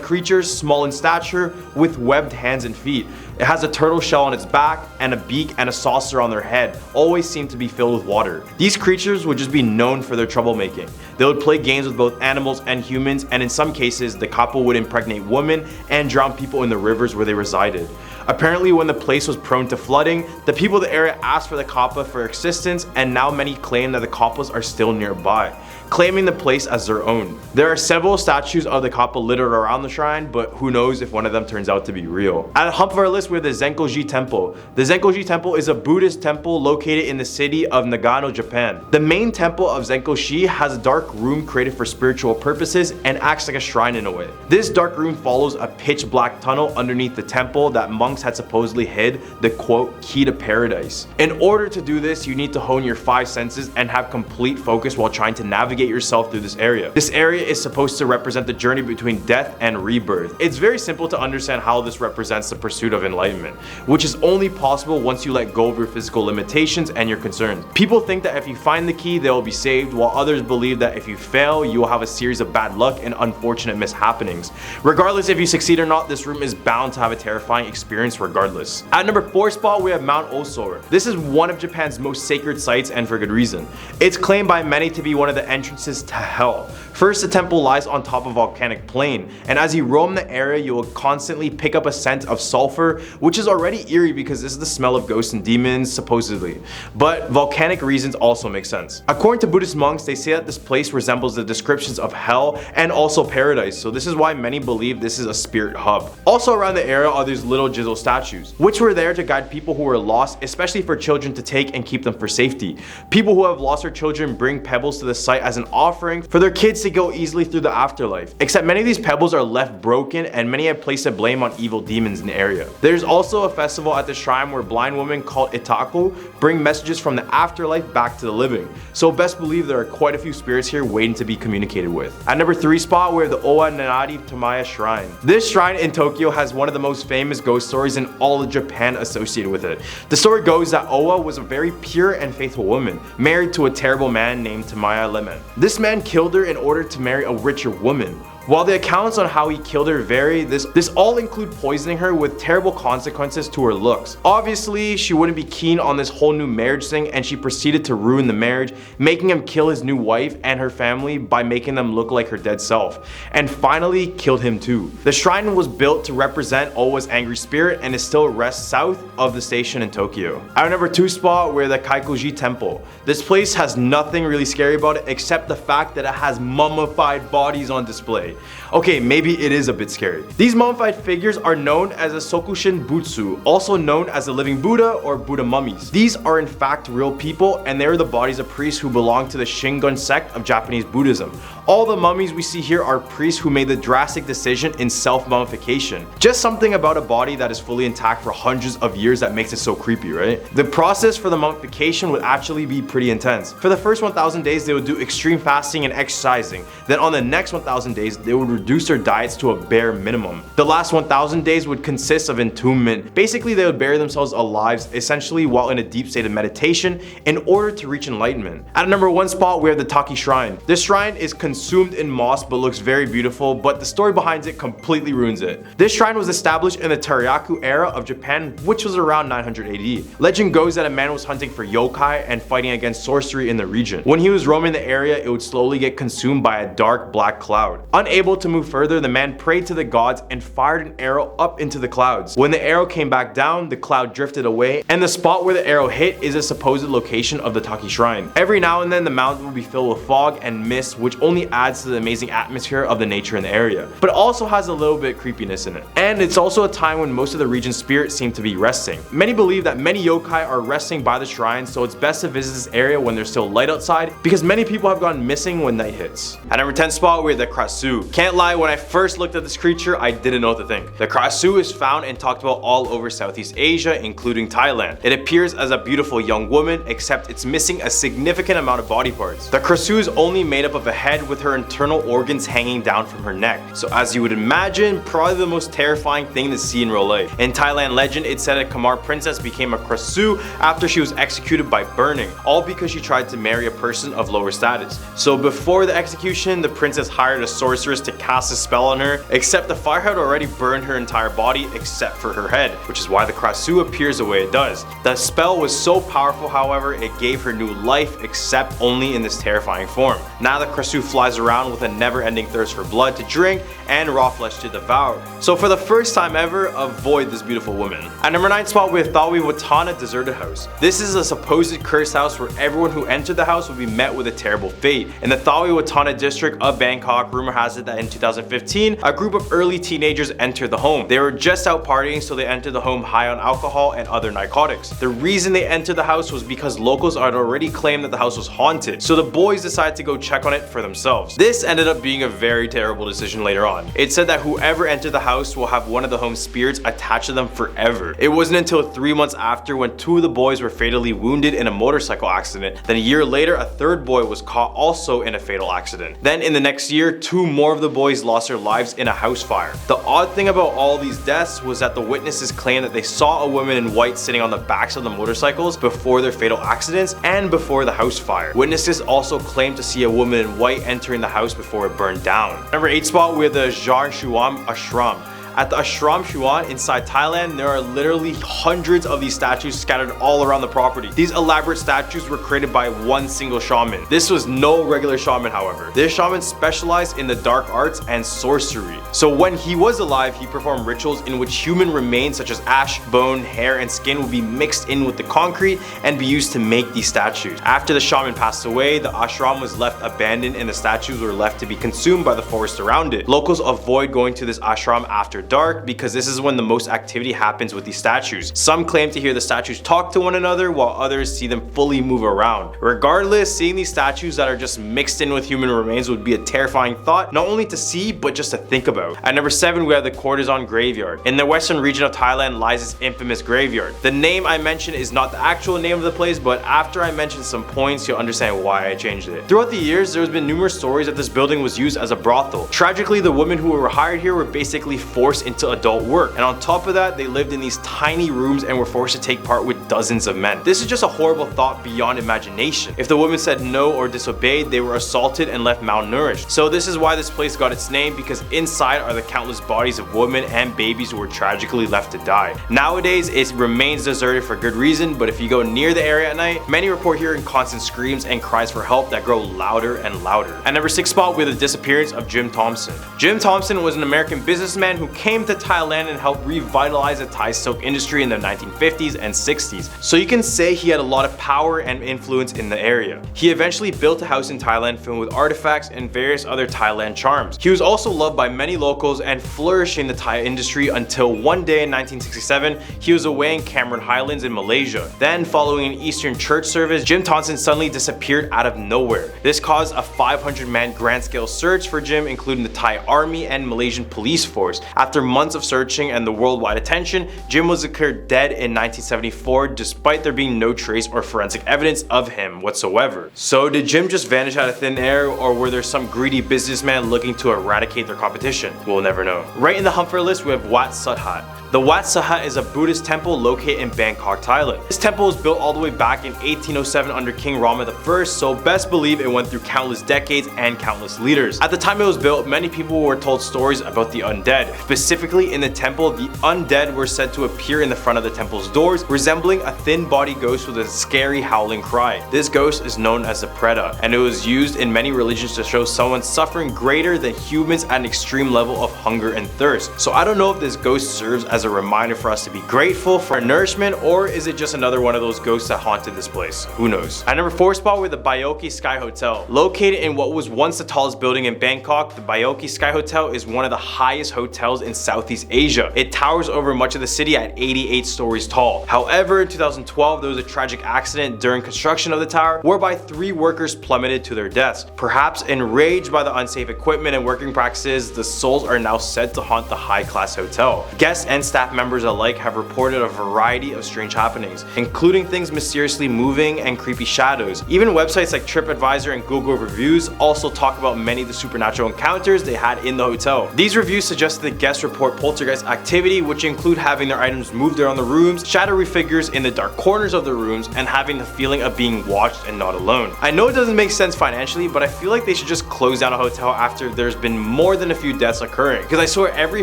creatures, small in stature, with webbed hands and feet. It has a turtle shell on its back, and a beak and a saucer on their head, always seem to be filled with water. These creatures would just be known for their troublemaking. They would play games with both animals and humans, and in some cases, the Kappa would impregnate women and drown people in the rivers where they resided. Apparently, when the place was prone to flooding, the people of the area asked for the Kappa for existence, and now many claim that the Kappas are still nearby, claiming the place as their own. There are several statues of the Kappa littered around the shrine, but who knows if one of them turns out to be real. At the hump of our list, we have the Zenkoji Temple. The Zenkoji Temple is a Buddhist temple located in the city of Nagano, Japan. The main temple of Zenkoshi has a dark room created for spiritual purposes and acts like a shrine in a way. This dark room follows a pitch black tunnel underneath the temple that monks had supposedly hid the quote key to paradise. In order to do this, you need to hone your 5 senses and have complete focus while trying to navigate yourself through this area. This area is supposed to represent the journey between death and rebirth. It's very simple to understand how this represents the pursuit of enlightenment, which is only possible once you let go of your physical limitations and your concerns. People think that if you find the key, they will be saved, while others believe that if you fail, you will have a series of bad luck and unfortunate mishappenings. Regardless if you succeed or not, this room is bound to have a terrifying experience regardless. At number 4 spot, we have Mount Osor. This is one of Japan's most sacred sites, and for good reason. It's claimed by many to be one of the entrances to hell. First, the temple lies on top of a volcanic plain, and as you roam the area, you will constantly pick up a scent of sulfur, which is already eerie because this is the smell of ghosts and demons, supposedly. But volcanic reasons also make sense. According to Buddhist monks, they say that this place resembles the descriptions of hell and also paradise, so this is why many believe this is a spirit hub. Also around the area are these little Jizo statues, which were there to guide people who were lost, especially for children to take and keep them for safety. People who have lost their children bring pebbles to the site as an offering for their kids to go easily through the afterlife. Except many of these pebbles are left broken, and many have placed the blame on evil demons in the area. There's also a festival at the shrine where blind women called Itaku bring messages from the afterlife back to the living. So best believe there are quite a few spirits here waiting to be communicated with. At number 3 spot, we have the Owa Nanari Tamaya Shrine. This shrine in Tokyo has one of the most famous ghost stories in all of Japan associated with it. The story goes that Owa was a very pure and faithful woman, married to a terrible man named Tamaya Lemon. This man killed her in order to marry a richer woman. While the accounts on how he killed her vary, this all include poisoning her with terrible consequences to her looks. Obviously, she wouldn't be keen on this whole new marriage thing, and she proceeded to ruin the marriage, making him kill his new wife and her family by making them look like her dead self, and finally killed him too. The shrine was built to represent Owa's angry spirit and is still rests south of the station in Tokyo. Our number 2 spot, we're the Kaikoji Temple. This place has nothing really scary about it except the fact that it has mummified bodies on display. Okay, maybe it is a bit scary. These mummified figures are known as a Sokushin Butsu, also known as the living Buddha or Buddha mummies. These are in fact real people, and they are the bodies of priests who belong to the Shingon sect of Japanese Buddhism. All the mummies we see here are priests who made the drastic decision in self-mummification. Just something about a body that is fully intact for hundreds of years that makes it so creepy, right? The process for the mummification would actually be pretty intense. For the first 1,000 days, they would do extreme fasting and exercising. Then on the next 1,000 days, they would reduce their diets to a bare minimum. The last 1,000 days would consist of entombment. Basically, they would bury themselves alive, essentially while in a deep state of meditation, in order to reach enlightenment. At number 1 spot, we have the Taki Shrine. This shrine is consumed in moss but looks very beautiful, but the story behind it completely ruins it. This shrine was established in the Teryaku era of Japan, which was around 900 AD. Legend goes that a man was hunting for yokai and fighting against sorcery in the region. When he was roaming the area, it would slowly get consumed by a dark black cloud. Unable to move further, the man prayed to the gods and fired an arrow up into the clouds. When the arrow came back down, the cloud drifted away, and the spot where the arrow hit is a supposed location of the Taki Shrine. Every now and then, the mountain will be filled with fog and mist, which only adds to the amazing atmosphere of the nature in the area, but also has a little bit of creepiness in it. And it's also a time when most of the region's spirits seem to be resting. Many believe that many yokai are resting by the shrine, so it's best to visit this area when there's still light outside, because many people have gone missing when night hits. At number 10 spot, we have the Krasu. Can't lie, when I first looked at this creature, I didn't know what to think. The Krasu is found and talked about all over Southeast Asia, including Thailand. It appears as a beautiful young woman, except it's missing a significant amount of body parts. The Krasu is only made up of a head with her internal organs hanging down from her neck. So as you would imagine, probably the most terrifying thing to see in real life. In Thailand legend, it said a Khmer princess became a Krasu after she was executed by burning, all because she tried to marry a person of lower status. So before the execution, the princess hired a sorceress to cast a spell on her, except the fire had already burned her entire body except for her head, which is why the Krasu appears the way it does. The spell was so powerful, however, it gave her new life, except only in this terrifying form. Now the Krasu flies around with a never-ending thirst for blood to drink and raw flesh to devour. So for the first time ever, avoid this beautiful woman. At number 9 spot, we have Tawi Watana Deserted House. This is a supposed cursed house where everyone who entered the house would be met with a terrible fate. In the Tawi Watana district of Bangkok, rumor has it that in 2015, a group of early teenagers entered the home. They were just out partying, so they entered the home high on alcohol and other narcotics. The reason they entered the house was because locals had already claimed that the house was haunted, so the boys decided to go check on it for themselves. This ended up being a very terrible decision later on. It said that whoever entered the house will have one of the home's spirits attached to them forever. It wasn't until 3 months after, when 2 of the boys were fatally wounded in a motorcycle accident. Then a year later, a 3rd boy was caught also in a fatal accident. Then in the next year, 2 more of the boys lost their lives in a house fire. The odd thing about all these deaths was that the witnesses claimed that they saw a woman in white sitting on the backs of the motorcycles before their fatal accidents and before the house fire. Witnesses also claimed to see a woman in white entering the house before it burned down. Number 8 spot, we have the Jar Shuam Ashram. At the Ashram Shuan inside Thailand, there are literally hundreds of these statues scattered all around the property. These elaborate statues were created by one single shaman. This was no regular shaman, however. This shaman specialized in the dark arts and sorcery. So when he was alive, he performed rituals in which human remains such as ash, bone, hair, and skin would be mixed in with the concrete and be used to make these statues. After the shaman passed away, the ashram was left abandoned and the statues were left to be consumed by the forest around it. Locals avoid going to this ashram after dark because this is when the most activity happens with these statues. Some claim to hear the statues talk to one another, while others see them fully move around. Regardless, seeing these statues that are just mixed in with human remains would be a terrifying thought, not only to see but just to think about. At number 7, we have the Courtesan Graveyard. In the western region of Thailand lies this infamous graveyard. The name I mentioned is not the actual name of the place, but after I mention some points, you'll understand why I changed it. Throughout the years, there has been numerous stories that this building was used as a brothel. Tragically, the women who were hired here were basically forced forced into adult work, and on top of that, they lived in these tiny rooms and were forced to take part with dozens of men. This is just a horrible thought beyond imagination. If the women said no or disobeyed, they were assaulted and left malnourished. So this is why this place got its name, because inside are the countless bodies of women and babies who were tragically left to die. Nowadays, it remains deserted for good reason, but if you go near the area at night, many report hearing constant screams and cries for help that grow louder and louder. At number 6 spot, we have the disappearance of Jim Thompson. Jim Thompson was an American businessman who came to Thailand and helped revitalize the Thai silk industry in the 1950s and 60s. So you can say he had a lot of power and influence in the area. He eventually built a house in Thailand filled with artifacts and various other Thailand charms. He was also loved by many locals and flourished in the Thai industry until one day in 1967, he was away in Cameron Highlands in Malaysia. Then, following an Eastern church service, Jim Thompson suddenly disappeared out of nowhere. This caused a 500-man grand-scale search for Jim, including the Thai army and Malaysian police force. After months of searching and the worldwide attention, Jim was declared dead in 1974 despite there being no trace or forensic evidence of him whatsoever. So did Jim just vanish out of thin air, or were there some greedy businessman looking to eradicate their competition? We'll never know. Right in the hump for our list, we have Wat Sathhat. The Wat Sathhat is a Buddhist temple located in Bangkok, Thailand. This temple was built all the way back in 1807 under King Rama I, so best believe it went through countless decades and countless leaders. At the time it was built, many people were told stories about the undead. Specifically in the temple, the undead were said to appear in the front of the temple's doors, resembling a thin-bodied ghost with a scary howling cry. This ghost is known as the Preta, and it was used in many religions to show someone suffering greater than humans at an extreme level of hunger and thirst. So I don't know if this ghost serves as a reminder for us to be grateful for our nourishment, or is it just another one of those ghosts that haunted this place? Who knows? At number 4 spot, we have the Bioki Sky Hotel. Located in what was once the tallest building in Bangkok, the Bioki Sky Hotel is one of the highest hotels in Southeast Asia. It towers over much of the city at 88 stories tall. However, in 2012, there was a tragic accident during construction of the tower, whereby 3 workers plummeted to their deaths. Perhaps enraged by the unsafe equipment and working practices, the souls are now said to haunt the high-class hotel. Guests and staff members alike have reported a variety of strange happenings, including things mysteriously moving and creepy shadows. Even websites like TripAdvisor and Google Reviews also talk about many of the supernatural encounters they had in the hotel. These reviews suggest that the guests report poltergeist activity, which include having their items moved around the rooms, shadowy figures in the dark corners of the rooms, and having the feeling of being watched and not alone. I know it doesn't make sense financially, but I feel like they should just close down a hotel after there's been more than a few deaths occurring, because I swear every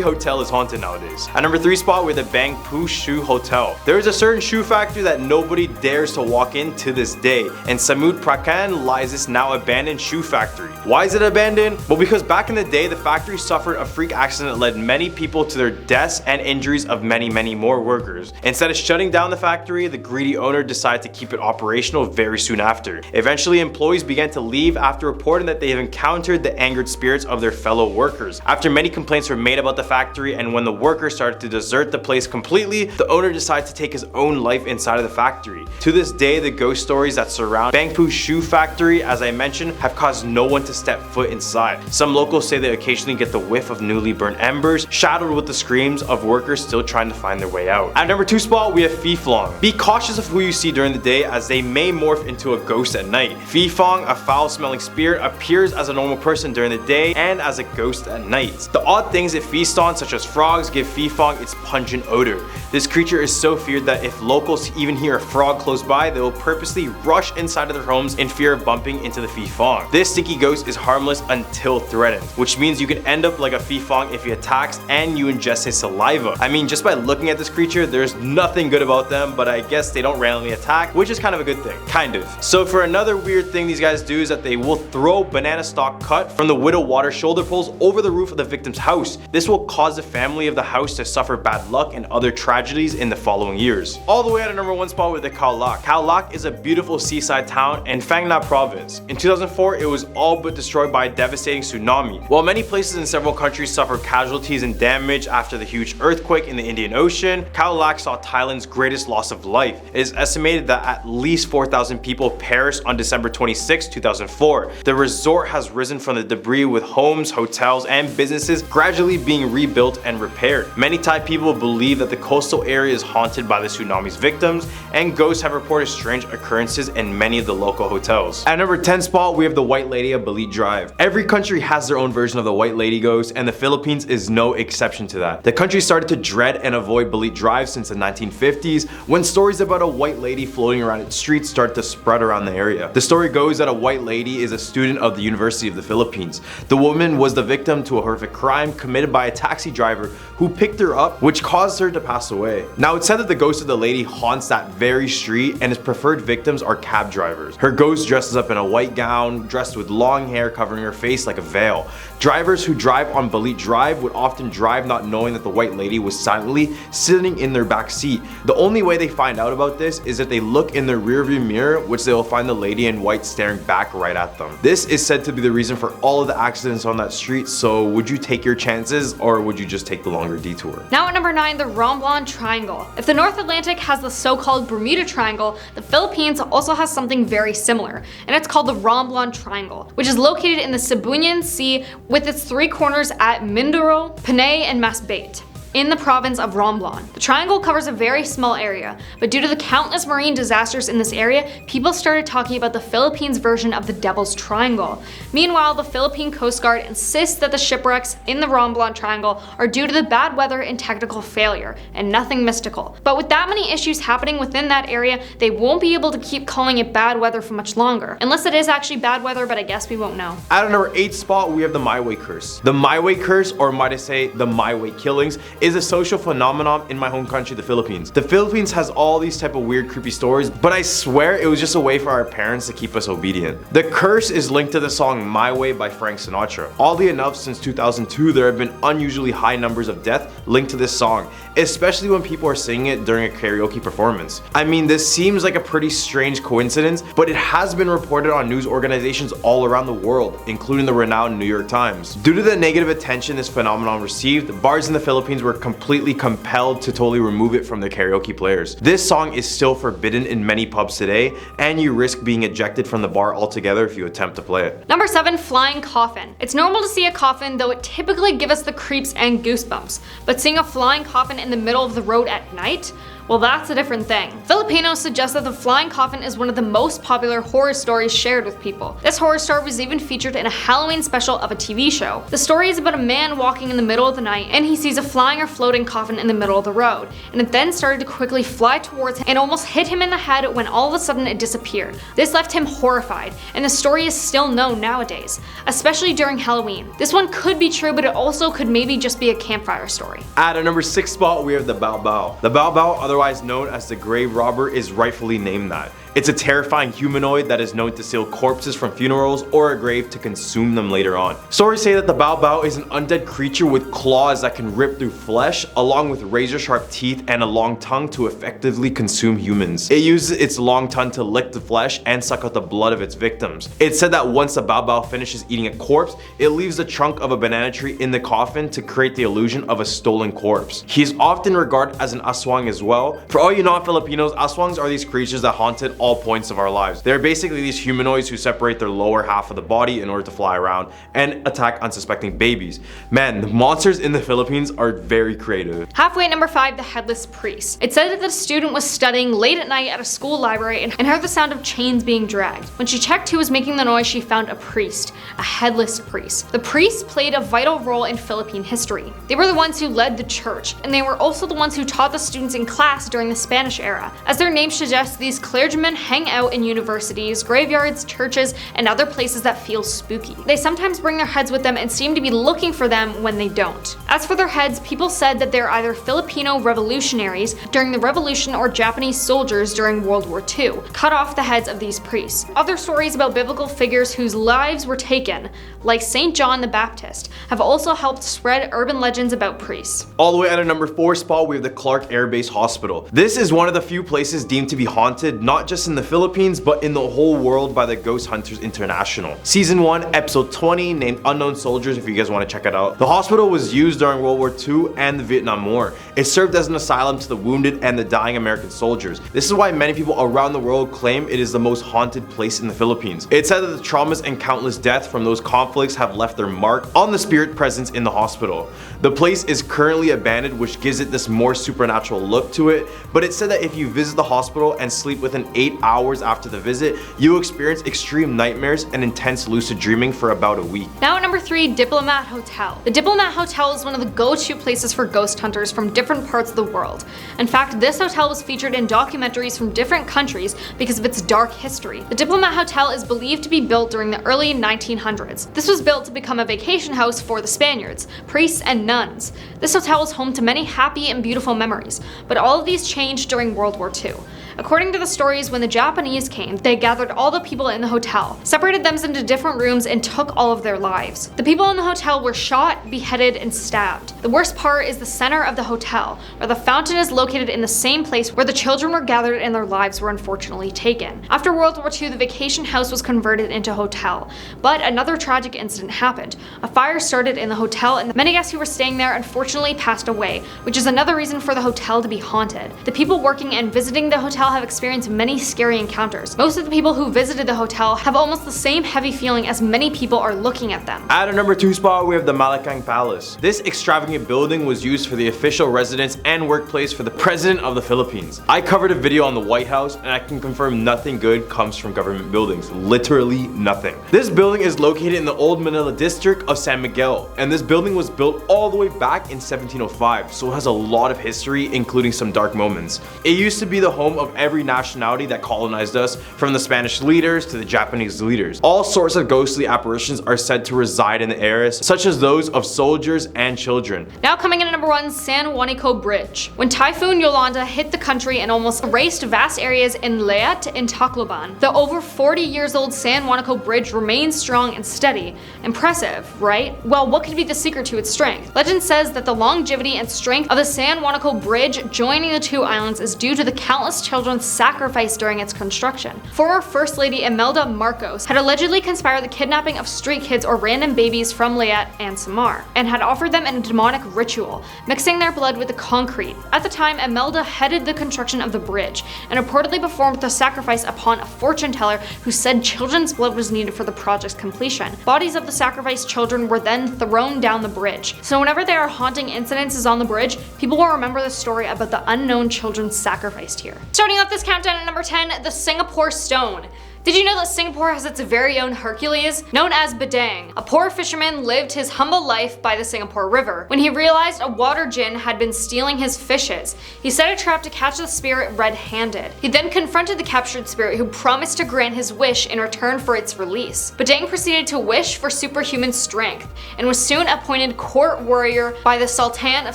hotel is haunted nowadays. At number 3 spot, with the Bang Phu Shoe Hotel. There is a certain shoe factory that nobody dares to walk in to this day. In Samut Prakan lies this now abandoned shoe factory. Why is it abandoned? Well, because back in the day, the factory suffered a freak accident that led many people to their deaths and injuries of many more workers. Instead of shutting down the factory, the greedy owner decided to keep it operational very soon after. Eventually, employees began to leave after reporting that they have encountered the angered spirits of their fellow workers. After many complaints were made about the factory, and when the workers started to desert the place completely, the owner decided to take his own life inside of the factory. To this day, the ghost stories that surround Bang Phu Shoe Factory, as I mentioned, have caused no one to step foot inside. Some locals say they occasionally get the whiff of newly burnt embers, shadowed with the screams of workers still trying to find their way out. At number 2 spot, we have Phi Phlong. Be cautious of who you see during the day, as they may morph into a ghost at night. Phi Phlong, a foul-smelling spirit, appears as a normal person during the day and as a ghost at night. The odd things it feasts on, such as frogs, give Phi Phlong its pungent odor. This creature is so feared that if locals even hear a frog close by, they will purposely rush inside of their homes in fear of bumping into the Phi Phlong. This stinky ghost is harmless until threatened, which means you can end up like a Phi Phlong if he attacks and you ingest his saliva. I mean, just by looking at this creature, there's nothing good about them, but I guess they don't randomly attack, which is kind of a good thing. Kind of. So for another weird thing these guys do is that they will throw banana stalk cut from the widow water shoulder poles over the roof of the victim's house. This will cause the family of the house to suffer bad luck and other tragedies in the following years. All the way at a number 1 spot with the Khao Lak. Khao Lak is a beautiful seaside town in Phang Nga province. In 2004, it was all but destroyed by a devastating tsunami. While many places in several countries suffered casualties and damage after the huge earthquake in the Indian Ocean, Khao Lak saw Thailand's greatest loss of life. It is estimated that at least 4,000 people perished on December 26, 2004. The resort has risen from the debris, with homes, hotels, and businesses gradually being rebuilt and repaired. Many Thai people believe that the coastal area is haunted by the tsunami's victims, and ghosts have reported strange occurrences in many of the local hotels. At number 10 spot, we have the White Lady of Balit Drive. Every country has their own version of the White Lady ghost, and the Philippines is no no exception to that. The country started to dread and avoid Balit Drive since the 1950s, when stories about a white lady floating around its streets started to spread around the area. The story goes that a white lady is a student of the University of the Philippines. The woman was the victim to a horrific crime committed by a taxi driver who picked her up, which caused her to pass away. Now, it's said that the ghost of the lady haunts that very street, and its preferred victims are cab drivers. Her ghost dresses up in a white gown, dressed with long hair covering her face like a veil. Drivers who drive on Balit Drive would often drive not knowing that the white lady was silently sitting in their back seat. The only way they find out about this is if they look in their rearview mirror, which they will find the lady in white staring back right at them. This is said to be the reason for all of the accidents on that street, so would you take your chances or would you just take the longer detour? Now at number 9, the Romblon Triangle. If the North Atlantic has the so-called Bermuda Triangle, the Philippines also has something very similar, and it's called the Romblon Triangle, which is located in the Cebuñan Sea with its 3 corners at Mindoro, Panay, and Masbate, in the province of Romblon. The triangle covers a very small area, but due to the countless marine disasters in this area, people started talking about the Philippines version of the Devil's Triangle. Meanwhile, the Philippine Coast Guard insists that the shipwrecks in the Romblon Triangle are due to the bad weather and technical failure, and nothing mystical. But with that many issues happening within that area, they won't be able to keep calling it bad weather for much longer. Unless it is actually bad weather, but I guess we won't know. At our number 8 spot, we have the My Way Curse. The My Way Curse, or might I say, the My Way Killings, is a social phenomenon in my home country, the Philippines. The Philippines has all these type of weird, creepy stories, but I swear it was just a way for our parents to keep us obedient. The curse is linked to the song My Way by Frank Sinatra. Oddly enough, since 2002, there have been unusually high numbers of death linked to this song, especially when people are singing it during a karaoke performance. I mean, this seems like a pretty strange coincidence, but it has been reported on news organizations all around the world, including the renowned New York Times. Due to the negative attention this phenomenon received, bars in the Philippines were completely compelled to totally remove it from their karaoke players. This song is still forbidden in many pubs today, and you risk being ejected from the bar altogether if you attempt to play it. Number 7, Flying Coffin. It's normal to see a coffin, though it typically gives us the creeps and goosebumps. But seeing a flying coffin in the middle of the road at night? Well, that's a different thing. Filipinos suggest that the flying coffin is one of the most popular horror stories shared with people. This horror story was even featured in a Halloween special of a TV show. The story is about a man walking in the middle of the night and he sees a flying or floating coffin in the middle of the road, and it then started to quickly fly towards him and almost hit him in the head when all of a sudden it disappeared. This left him horrified, and the story is still known nowadays, especially during Halloween. This one could be true, but it also could maybe just be a campfire story. At our number 6 spot, we have the Bao Bao. The Bao Bao, otherwise known as the grave robber, is rightfully named that. It's a terrifying humanoid that is known to steal corpses from funerals or a grave to consume them later on. Stories say that the Bao Bao is an undead creature with claws that can rip through flesh, along with razor sharp teeth and a long tongue to effectively consume humans. It uses its long tongue to lick the flesh and suck out the blood of its victims. It's said that once the Bao Bao finishes eating a corpse, it leaves the trunk of a banana tree in the coffin to create the illusion of a stolen corpse. He is often regarded as an aswang as well. For all you non-Filipinos, aswangs are these creatures that haunted all points of our lives. They're basically these humanoids who separate their lower half of the body in order to fly around and attack unsuspecting babies. Man, the monsters in the Philippines are very creative. Halfway at number 5, the Headless Priest. It said that the student was studying late at night at a school library and heard the sound of chains being dragged. When she checked who was making the noise, she found a priest, a headless priest. The priests played a vital role in Philippine history. They were the ones who led the church, and they were also the ones who taught the students in class during the Spanish era. As their name suggests, these clergymen hang out in universities, graveyards, churches, and other places that feel spooky. They sometimes bring their heads with them and seem to be looking for them when they don't. As for their heads, people said that they're either Filipino revolutionaries during the revolution or Japanese soldiers during World War II, cut off the heads of these priests. Other stories about biblical figures whose lives were taken, like St. John the Baptist, have also helped spread urban legends about priests. All the way at our number 4 spot, we have the Clark Air Base Hospital. This is one of the few places deemed to be haunted, not just in the Philippines, but in the whole world by the Ghost Hunters International. Season 1, episode 20, named Unknown Soldiers, if you guys want to check it out. The hospital was used during World War II and the Vietnam War. It served as an asylum to the wounded and the dying American soldiers. This is why many people around the world claim it is the most haunted place in the Philippines. It's said that the traumas and countless deaths from those conflicts have left their mark on the spirit presence in the hospital. The place is currently abandoned, which gives it this more supernatural look to it, but it's said that if you visit the hospital and sleep with an 8 8 hours after the visit, you experience extreme nightmares and intense lucid dreaming for about a week. Now at number 3, Diplomat Hotel. The Diplomat Hotel is one of the go-to places for ghost hunters from different parts of the world. In fact, this hotel was featured in documentaries from different countries because of its dark history. The Diplomat Hotel is believed to be built during the early 1900s. This was built to become a vacation house for the Spaniards, priests, and nuns. This hotel is home to many happy and beautiful memories, but all of these changed during World War II. According to the stories, when the Japanese came, they gathered all the people in the hotel, separated them into different rooms, and took all of their lives. The people in the hotel were shot, beheaded, and stabbed. The worst part is the center of the hotel, where the fountain is located in the same place where the children were gathered and their lives were unfortunately taken. After World War II, the vacation house was converted into a hotel, but another tragic incident happened. A fire started in the hotel, and many guests who were staying there unfortunately passed away, which is another reason for the hotel to be haunted. The people working and visiting the hotel have experienced many scary encounters. Most of the people who visited the hotel have almost the same heavy feeling as many people are looking at them. At our number 2 spot, we have the Malacanang Palace. This extravagant building was used for the official residence and workplace for the President of the Philippines. I covered a video on the White House, and I can confirm nothing good comes from government buildings. Literally nothing. This building is located in the Old Manila district of San Miguel, and this building was built all the way back in 1705, so it has a lot of history, including some dark moments. It used to be the home of every nationality that colonized us, from the Spanish leaders to the Japanese leaders. All sorts of ghostly apparitions are said to reside in the area, such as those of soldiers and children. Now coming in at number 1, San Juanico Bridge. When Typhoon Yolanda hit the country and almost erased vast areas in Leyte and Tacloban, the over 40 years old San Juanico Bridge remains strong and steady. Impressive, right? Well, what could be the secret to its strength? Legend says that the longevity and strength of the San Juanico Bridge joining the two islands is due to the countless children sacrificed during its construction. Former First Lady Imelda Marcos had allegedly conspired the kidnapping of street kids or random babies from Leyte and Samar, and had offered them in a demonic ritual, mixing their blood with the concrete. At the time, Imelda headed the construction of the bridge, and reportedly performed the sacrifice upon a fortune teller who said children's blood was needed for the project's completion. Bodies of the sacrificed children were then thrown down the bridge, so whenever there are haunting incidences on the bridge, people will remember the story about the unknown children sacrificed here. Starting off this countdown at number 10, the Singapore Stone. Did you know that Singapore has its very own Hercules? Known as Badang, a poor fisherman lived his humble life by the Singapore River. When he realized a water djinn had been stealing his fishes, he set a trap to catch the spirit red-handed. He then confronted the captured spirit, who promised to grant his wish in return for its release. Badang proceeded to wish for superhuman strength, and was soon appointed court warrior by the Sultan of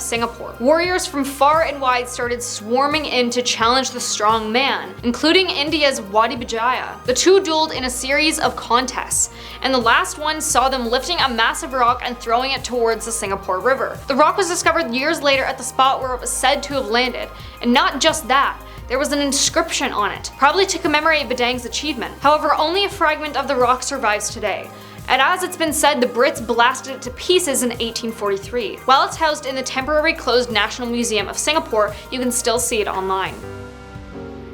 Singapore. Warriors from far and wide started swarming in to challenge the strong man, including India's Wadi Bajaya. The two dueled in a series of contests, and the last one saw them lifting a massive rock and throwing it towards the Singapore River. The rock was discovered years later at the spot where it was said to have landed, and not just that, there was an inscription on it, probably to commemorate Badang's achievement. However, only a fragment of the rock survives today, and as it's been said, the Brits blasted it to pieces in 1843. While it's housed in the temporary closed National Museum of Singapore, you can still see it online.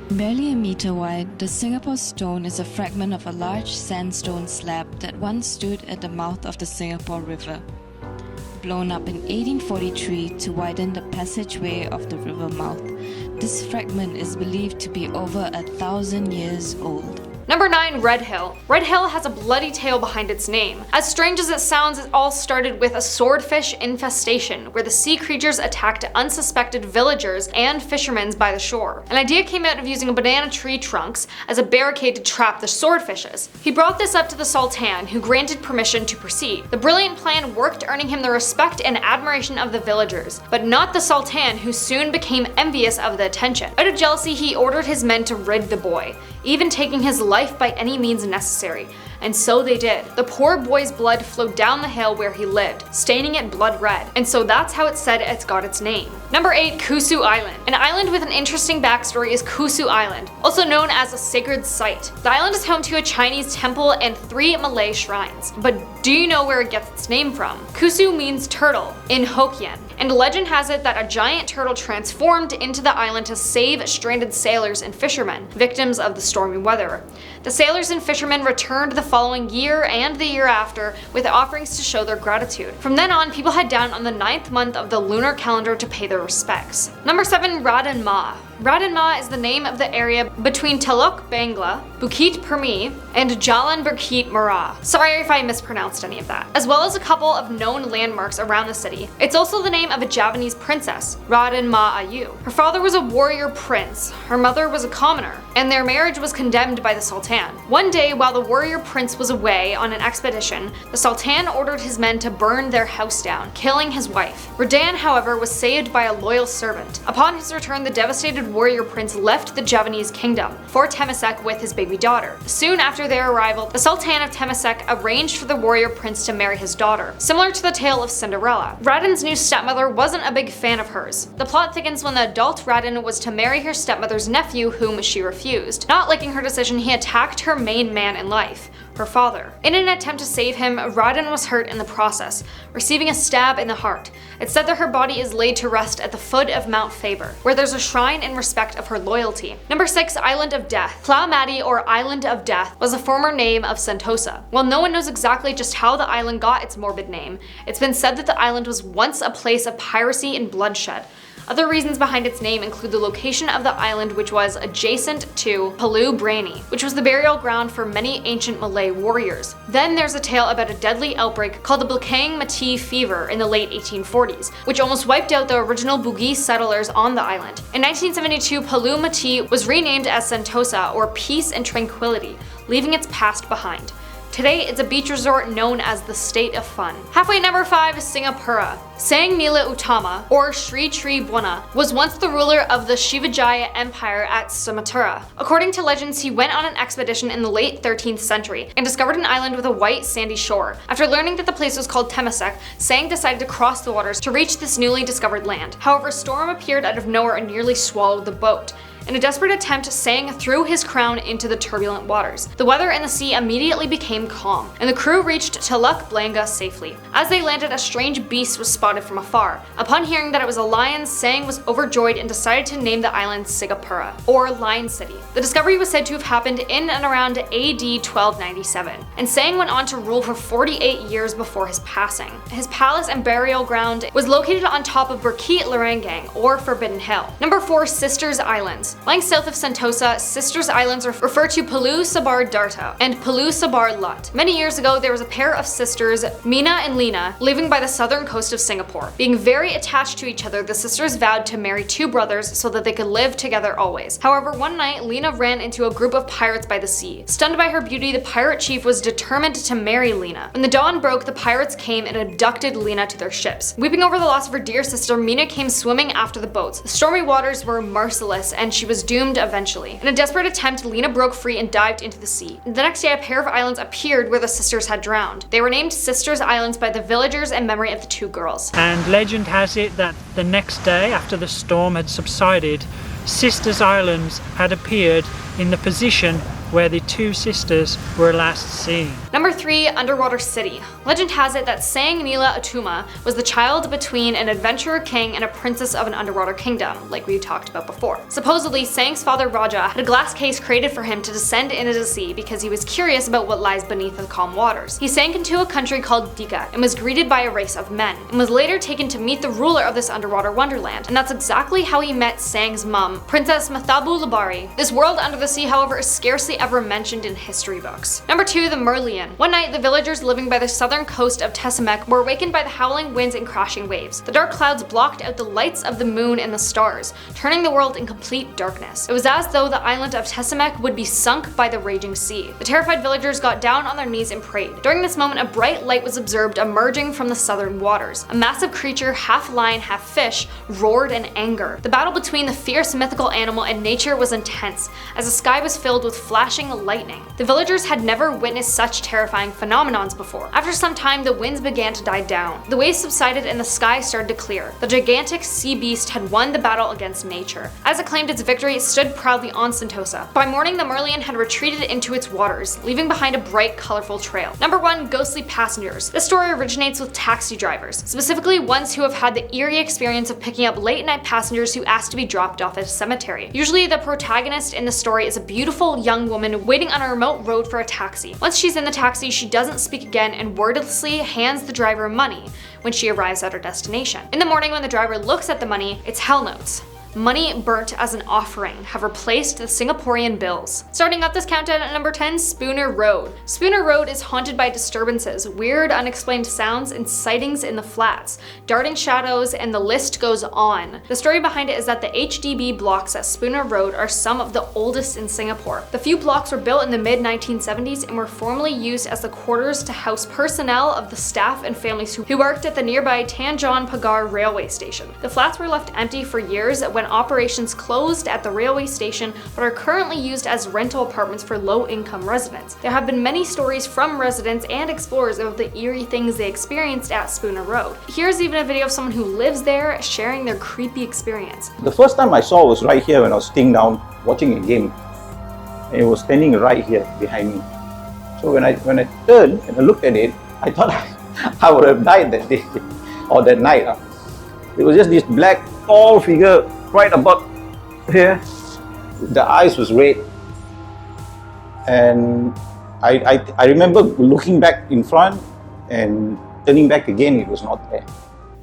Barely a meter wide, the Singapore Stone is a fragment of a large sandstone slab that once stood at the mouth of the Singapore River. Blown up in 1843 to widen the passageway of the river mouth, this fragment is believed to be over 1,000 years old. Number 9, Red Hill. Red Hill has a bloody tale behind its name. As strange as it sounds, it all started with a swordfish infestation, where the sea creatures attacked unsuspected villagers and fishermen by the shore. An idea came out of using banana tree trunks as a barricade to trap the swordfishes. He brought this up to the Sultan, who granted permission to proceed. The brilliant plan worked, earning him the respect and admiration of the villagers, but not the Sultan, who soon became envious of the attention. Out of jealousy, he ordered his men to rid the boy, even taking his life by any means necessary, and so they did. The poor boy's blood flowed down the hill where he lived, staining it blood red, and so that's how it's said it's got its name. Number 8, Kusu Island. An island with an interesting backstory is Kusu Island, also known as a sacred site. The island is home to a Chinese temple and 3 Malay shrines, but do you know where it gets its name from? Kusu means turtle in Hokkien, and legend has it that a giant turtle transformed into the island to save stranded sailors and fishermen, victims of the stormy weather. The sailors and fishermen returned the following year and the year after with offerings to show their gratitude. From then on, people head down on the 9th month of the lunar calendar to pay their respects. Number 7, Radhan Ma. Radin Ma is the name of the area between Teluk Bangla, Bukit Permi, and Jalan Bukit Merah. Sorry if I mispronounced any of that. As well as a couple of known landmarks around the city. It's also the name of a Javanese princess, Radin Ma Ayu. Her father was a warrior prince, her mother was a commoner, and their marriage was condemned by the Sultan. One day, while the warrior prince was away on an expedition, the Sultan ordered his men to burn their house down, killing his wife. Radin, however, was saved by a loyal servant. Upon his return, the devastated warrior prince left the Javanese kingdom for Temasek with his baby daughter. Soon after their arrival, the Sultan of Temasek arranged for the warrior prince to marry his daughter, similar to the tale of Cinderella. Radin's new stepmother wasn't a big fan of hers. The plot thickens when the adult Radin was to marry her stepmother's nephew, whom she refused. Not liking her decision, he attacked her main man in life, her father. In an attempt to save him, Radin was hurt in the process, receiving a stab in the heart. It's said that her body is laid to rest at the foot of Mount Faber, where there's a shrine in respect of her loyalty. Number 6, Island of Death. Plau-Mati, or Island of Death, was a former name of Sentosa. While no one knows exactly just how the island got its morbid name, it's been said that the island was once a place of piracy and bloodshed. Other reasons behind its name include the location of the island, which was adjacent to Palu Brani, which was the burial ground for many ancient Malay warriors. Then there's a tale about a deadly outbreak called the Blakang Mati fever in the late 1840s, which almost wiped out the original Bugis settlers on the island. In 1972, Palu Mati was renamed as Sentosa, or Peace and Tranquility, leaving its past behind. Today, it's a beach resort known as the State of Fun. Halfway number 5 is Singapura. Sang Nila Utama, or Sri Tribhuwana, was once the ruler of the Shivajaya Empire at Sumatra. According to legends, he went on an expedition in the late 13th century and discovered an island with a white sandy shore. After learning that the place was called Temasek, Sang decided to cross the waters to reach this newly discovered land. However, a storm appeared out of nowhere and nearly swallowed the boat. In a desperate attempt, Sang threw his crown into the turbulent waters. The weather and the sea immediately became calm, and the crew reached Teluk Blangah safely. As they landed, a strange beast was spotted from afar. Upon hearing that it was a lion, Sang was overjoyed and decided to name the island Sigapura, or Lion City. The discovery was said to have happened in and around AD 1297, and Sang went on to rule for 48 years before his passing. His palace and burial ground was located on top of Bukit Larangang, or Forbidden Hill. Number 4, Sisters Islands. Lying south of Sentosa, Sisters Islands refer to Palu Sabar Darta and Palu Sabar Lut. Many years ago, there was a pair of sisters, Mina and Lena, living by the southern coast of Singapore. Being very attached to each other, the sisters vowed to marry 2 brothers so that they could live together always. However, one night, Lena ran into a group of pirates by the sea. Stunned by her beauty, the pirate chief was determined to marry Lena. When the dawn broke, the pirates came and abducted Lena to their ships. Weeping over the loss of her dear sister, Mina came swimming after the boats. The stormy waters were merciless, and she was doomed eventually. In a desperate attempt, Lena broke free and dived into the sea. The next day, a pair of islands appeared where the sisters had drowned. They were named Sisters Islands by the villagers in memory of the 2 girls. And legend has it that the next day, after the storm had subsided, Sisters Islands had appeared in the position where the 2 sisters were last seen. Number 3, Underwater City. Legend has it that Sang Nila Utama was the child between an adventurer king and a princess of an underwater kingdom, like we talked about before. Supposedly, Sang's father Raja had a glass case created for him to descend into the sea because he was curious about what lies beneath the calm waters. He sank into a country called Dika and was greeted by a race of men, and was later taken to meet the ruler of this underwater wonderland. And that's exactly how he met Sang's mum, Princess Mathabu Labari. This world under the sea, however, is scarcely ever mentioned in history books. Number 2, the Merlion. One night, the villagers living by the southern coast of Tesamek were awakened by the howling winds and crashing waves. The dark clouds blocked out the lights of the moon and the stars, turning the world in complete darkness. It was as though the island of Tesamek would be sunk by the raging sea. The terrified villagers got down on their knees and prayed. During this moment, a bright light was observed emerging from the southern waters. A massive creature, half lion, half fish, roared in anger. The battle between the fierce mythical animal and nature was intense, as the sky was filled with flashing lightning. The villagers had never witnessed such terrifying phenomenons before. After some time, the winds began to die down. The waves subsided and the sky started to clear. The gigantic sea beast had won the battle against nature. As it claimed its victory, it stood proudly on Sentosa. By morning, the Merlion had retreated into its waters, leaving behind a bright, colorful trail. Number 1, ghostly passengers. This story originates with taxi drivers, specifically ones who have had the eerie experience of picking up late-night passengers who ask to be dropped off at a cemetery. Usually, the protagonist in the story is a beautiful young woman waiting on a remote road for a taxi. Once she's in the taxi, she doesn't speak again and wordlessly hands the driver money when she arrives at her destination. In the morning, when the driver looks at the money, it's hell notes. money burnt as an offering have replaced the Singaporean bills. Starting off this countdown at number 10, Spooner Road. Spooner Road is haunted by disturbances, weird unexplained sounds, and sightings in the flats, darting shadows, and the list goes on. The story behind it is that the HDB blocks at Spooner Road are some of the oldest in Singapore. The few blocks were built in the mid-1970s and were formerly used as the quarters to house personnel of the staff and families who worked at the nearby Tanjong Pagar railway station. The flats were left empty for years when operations closed at the railway station, but are currently used as rental apartments for low-income residents. There have been many stories from residents and explorers of the eerie things they experienced at Spooner Road. Here's even a video of someone who lives there sharing their creepy experience. The first time I saw was right here when I was sitting down watching a game. And it was standing right here behind me. So when I turned and I looked at it, I thought I would have died that day or that night. It was just this black, tall figure right about here. The eyes was red. And I remember looking back in front and turning back again, it was not there.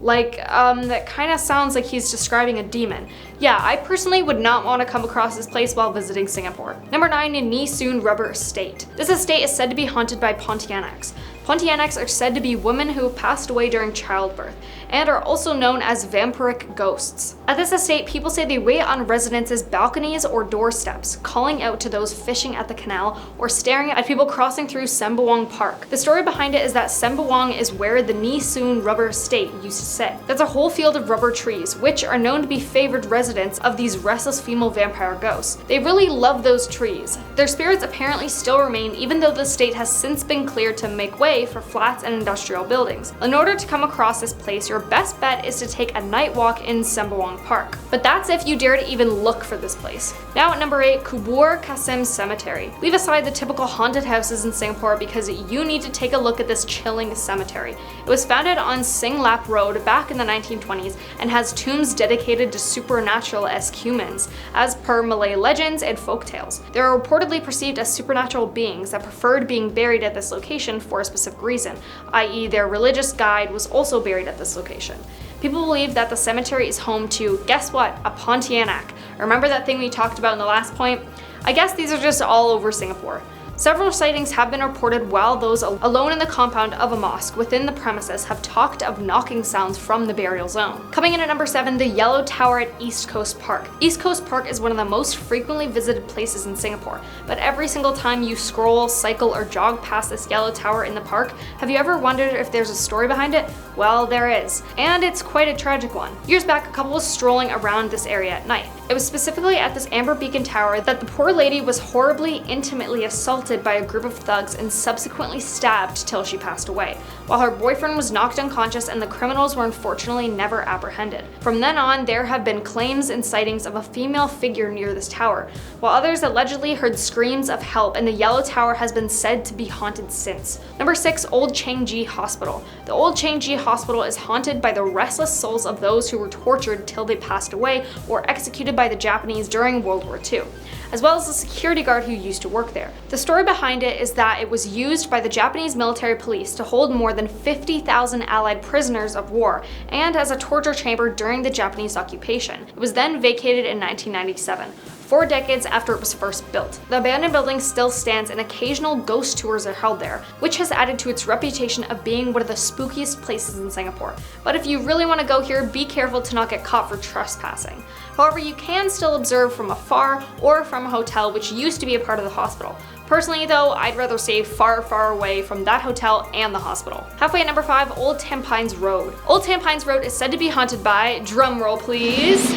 That kind of sounds like he's describing a demon. Yeah, I personally would not want to come across this place while visiting Singapore. Number 9, in Nee Soon Rubber Estate. This estate is said to be haunted by Pontianaks. Pontianaks are said to be women who have passed away during childbirth, and are also known as vampiric ghosts. At this estate, people say they wait on residents' balconies or doorsteps, calling out to those fishing at the canal or staring at people crossing through Sembawang Park. The story behind it is that Sembawang is where the Nee Soon Rubber Estate used to sit. That's a whole field of rubber trees, which are known to be favored residents of these restless female vampire ghosts. They really love those trees. Their spirits apparently still remain even though the estate has since been cleared to make way for flats and industrial buildings. In order to come across this place, your best bet is to take a night walk in Sembawang Park. But that's if you dare to even look for this place. Now at number 8, Kubur Kasim Cemetery. Leave aside the typical haunted houses in Singapore because you need to take a look at this chilling cemetery. It was founded on Sing Lap Road back in the 1920s and has tombs dedicated to supernatural-esque humans, as per Malay legends and folktales. They are reportedly perceived as supernatural beings that preferred being buried at this location for a specific reason, i.e. their religious guide was also buried at this location. People believe that the cemetery is home to, guess what, a Pontianak. Remember that thing we talked about in the last point? I guess these are just all over Singapore. Several sightings have been reported while those alone in the compound of a mosque within the premises have talked of knocking sounds from the burial zone. Coming in at number 7, the Yellow Tower at East Coast Park. East Coast Park is one of the most frequently visited places in Singapore, but every single time you scroll, cycle, or jog past this yellow tower in the park, have you ever wondered if there's a story behind it? Well, there is, and it's quite a tragic one. Years back, a couple was strolling around this area at night. It was specifically at this Amber Beacon Tower that the poor lady was horribly, intimately assaulted by a group of thugs and subsequently stabbed till she passed away, while her boyfriend was knocked unconscious and the criminals were unfortunately never apprehended. From then on, there have been claims and sightings of a female figure near this tower, while others allegedly heard screams of help, and the Yellow Tower has been said to be haunted since. Number 6, Old Changji Hospital. The Old Changji Hospital is haunted by the restless souls of those who were tortured till they passed away or executed by the Japanese during World War II, as well as the security guard who used to work there. The story behind it is that it was used by the Japanese military police to hold more than 50,000 Allied prisoners of war and as a torture chamber during the Japanese occupation. It was then vacated in 1997. 4 decades after it was first built. The abandoned building still stands and occasional ghost tours are held there, which has added to its reputation of being one of the spookiest places in Singapore. But if you really want to go here, be careful to not get caught for trespassing. However, you can still observe from afar or from a hotel which used to be a part of the hospital. Personally though, I'd rather stay far, far away from that hotel and the hospital. Halfway at number 5, Old Tampines Road. Old Tampines Road is said to be haunted by, drumroll please,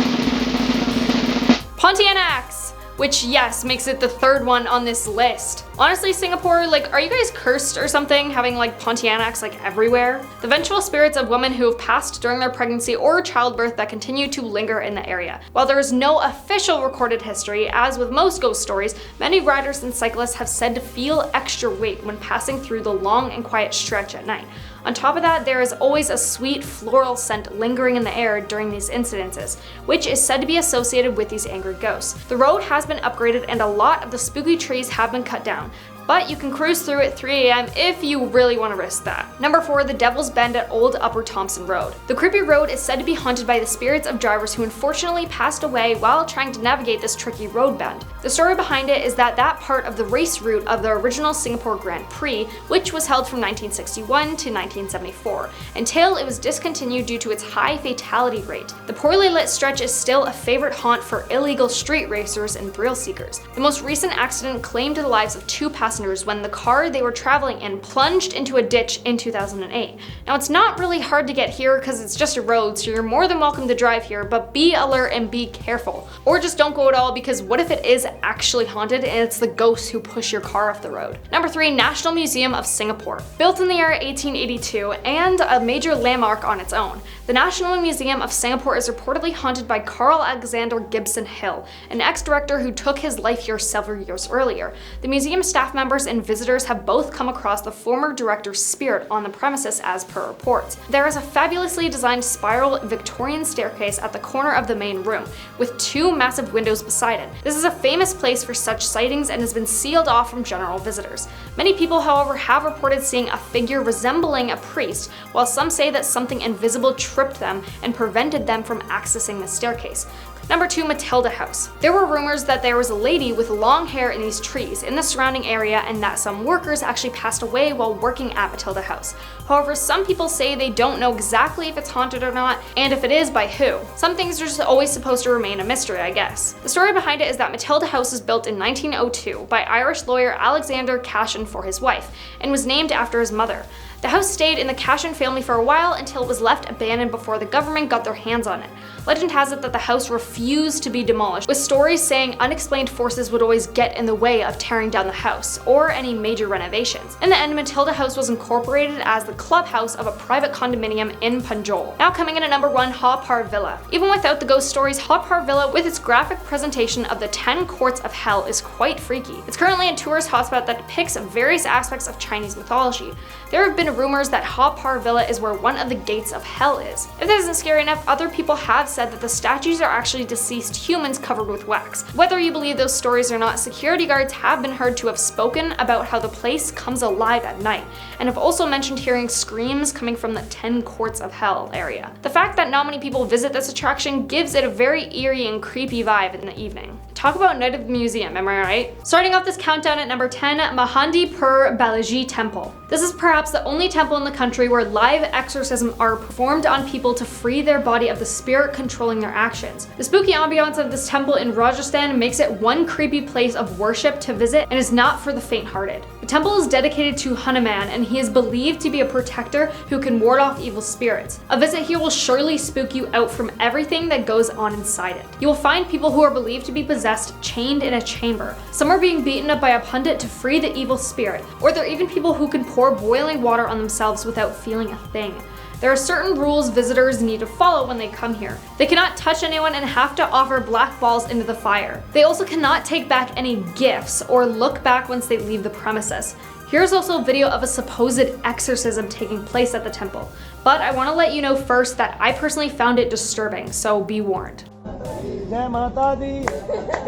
Pontianaks, which yes, makes it the 3rd one on this list. Honestly, Singapore, are you guys cursed or something, having Pontianaks everywhere? The vengeful spirits of women who have passed during their pregnancy or childbirth that continue to linger in the area. While there is no official recorded history, as with most ghost stories, many riders and cyclists have said to feel extra weight when passing through the long and quiet stretch at night. On top of that, there is always a sweet floral scent lingering in the air during these incidences, which is said to be associated with these angry ghosts. The road has been upgraded and a lot of the spooky trees have been cut down. but you can cruise through at 3 a.m. if you really want to risk that. Number 4, the Devil's Bend at Old Upper Thompson Road. The creepy road is said to be haunted by the spirits of drivers who unfortunately passed away while trying to navigate this tricky road bend. The story behind it is that part of the race route of the original Singapore Grand Prix, which was held from 1961 to 1974, until it was discontinued due to its high fatality rate. The poorly lit stretch is still a favorite haunt for illegal street racers and thrill seekers. The most recent accident claimed the lives of 2 passengers when the car they were traveling in plunged into a ditch in 2008. Now, it's not really hard to get here because it's just a road, so you're more than welcome to drive here, but be alert and be careful. Or just don't go at all, because what if it is actually haunted and it's the ghosts who push your car off the road? Number 3, National Museum of Singapore. Built in the year 1882 and a major landmark on its own, the National Museum of Singapore is reportedly haunted by Carl Alexander Gibson Hill, an ex-director who took his life here several years earlier. The museum staff members and visitors have both come across the former director's spirit on the premises, as per reports. There is a fabulously designed spiral Victorian staircase at the corner of the main room, with 2 massive windows beside it. This is a famous place for such sightings and has been sealed off from general visitors. Many people, however, have reported seeing a figure resembling a priest, while some say that something invisible tripped them and prevented them from accessing the staircase. Number 2, Matilda House. There were rumors that there was a lady with long hair in these trees in the surrounding area, and that some workers actually passed away while working at Matilda House. However, some people say they don't know exactly if it's haunted or not, and if it is, by who. Some things are just always supposed to remain a mystery, I guess. The story behind it is that Matilda House was built in 1902 by Irish lawyer Alexander Cashin for his wife, and was named after his mother. The house stayed in the Cashin family for a while until it was left abandoned before the government got their hands on it. Legend has it that the house refused to be demolished, with stories saying unexplained forces would always get in the way of tearing down the house, or any major renovations. In the end, Matilda House was incorporated as the clubhouse of a private condominium in Punjol. Now coming in at number 1, Haw Par Villa. Even without the ghost stories, Haw Par Villa, with its graphic presentation of the 10 courts of hell, is quite freaky. It's currently a tourist hotspot that depicts various aspects of Chinese mythology. There have been rumors that Haw Par Villa is where one of the gates of hell is. If that isn't scary enough, other people have said that the statues are actually deceased humans covered with wax. Whether you believe those stories or not, security guards have been heard to have spoken about how the place comes alive at night, and have also mentioned hearing screams coming from the 10 courts of hell area. The fact that not many people visit this attraction gives it a very eerie and creepy vibe in the evening. Talk about Night of the Museum, am I right? Starting off this countdown at number 10, Mahandipur Balaji Temple. This is perhaps the only temple in the country where live exorcisms are performed on people to free their body of the spirit controlling their actions. The spooky ambiance of this temple in Rajasthan makes it one creepy place of worship to visit, and is not for the faint-hearted. The temple is dedicated to Hanuman, and he is believed to be a protector who can ward off evil spirits. A visit here will surely spook you out from everything that goes on inside it. You will find people who are believed to be possessed chained in a chamber. Some are being beaten up by a pundit to free the evil spirit, or there are even people who can pour boiling water on themselves without feeling a thing. There are certain rules visitors need to follow when they come here. They cannot touch anyone and have to offer black balls into the fire. They also cannot take back any gifts or look back once they leave the premises. Here's also a video of a supposed exorcism taking place at the temple, but I want to let you know first that I personally found it disturbing, so be warned. जय माता दी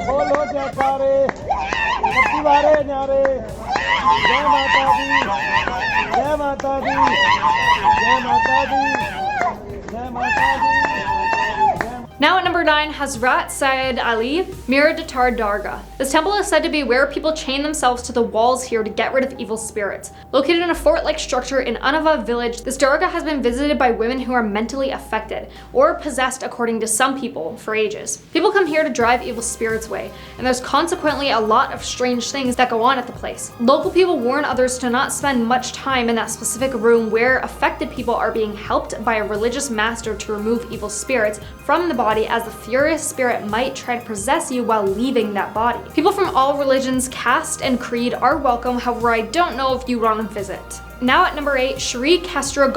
बोलो जयकारे सबकी बारे न्यारे जय माता दी जय माता दी जय माता दी जय माता दी Now at number 9, Hazrat Syed Ali Miradatar Dargah. This temple is said to be where people chain themselves to the walls here to get rid of evil spirits. Located in a fort-like structure in Unava village, this Dargah has been visited by women who are mentally affected, or possessed according to some people, for ages. People come here to drive evil spirits away, and there's consequently a lot of strange things that go on at the place. Local people warn others to not spend much time in that specific room where affected people are being helped by a religious master to remove evil spirits from the body, as the furious spirit might try to possess you while leaving that body. People from all religions, caste, and creed are welcome, however I don't know if you want to visit. Now at number 8, Shri Kshetra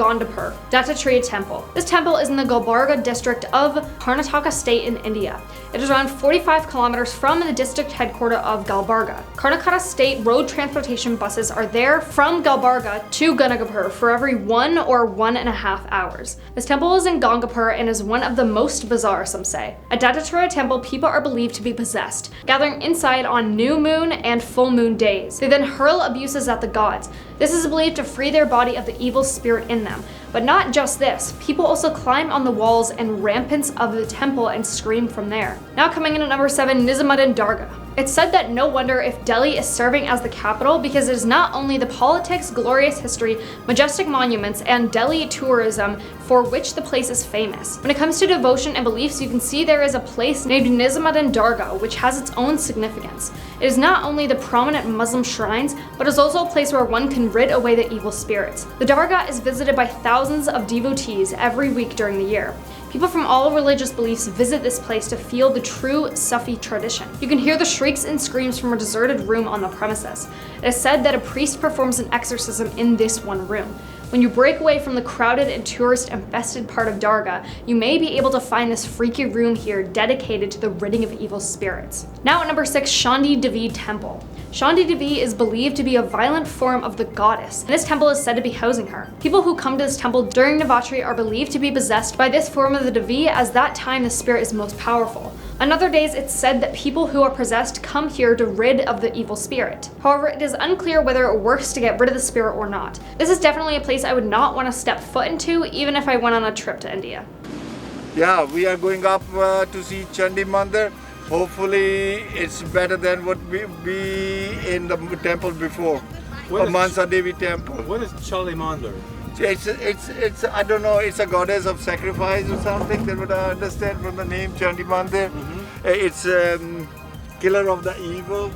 Dattatreya Temple. This temple is in the Gulbarga district of Karnataka state in India. It is around 45 kilometers from the district headquarters of Gulbarga. Karnataka state road transportation buses are there from Gulbarga to Gangapur for every 1 or 1.5 hours. This temple is in Gangapur and is one of the most bizarre, some say. At Dattatreya Temple, people are believed to be possessed, gathering inside on new moon and full moon days. They then hurl abuses at the gods. This is believed to free their body of the evil spirit in them. But not just this, people also climb on the walls and rampants of the temple and scream from there. Now coming in at number 7, Nizamuddin Dargah. It's said that no wonder if Delhi is serving as the capital, because it is not only the politics, glorious history, majestic monuments, and Delhi tourism for which the place is famous. When it comes to devotion and beliefs, you can see there is a place named Nizamuddin Dargah, which has its own significance. It is not only the prominent Muslim shrines, but is also a place where one can rid away the evil spirits. The Dargah is visited by thousands of devotees every week during the year. People from all religious beliefs visit this place to feel the true Sufi tradition. You can hear the shrieks and screams from a deserted room on the premises. It is said that a priest performs an exorcism in this one room. When you break away from the crowded and tourist-infested part of Dargah, you may be able to find this freaky room here dedicated to the ridding of evil spirits. Now at number 6, Chandi Devi Temple. Chandi Devi is believed to be a violent form of the goddess, and this temple is said to be housing her. People who come to this temple during Navratri are believed to be possessed by this form of the Devi, as that time the spirit is most powerful. On other days, it's said that people who are possessed come here to rid of the evil spirit. However, it is unclear whether it works to get rid of the spirit or not. This is definitely a place I would not want to step foot into, even if I went on a trip to India. Yeah, we are going up to see Chandi Mandir. Hopefully, it's better than what we in the temple before, Mansa Devi temple. What is Chandi Mandir? It's I don't know. It's a goddess of sacrifice or something. That's what I understand from the name Chandi Mandir. It's killer of the evil.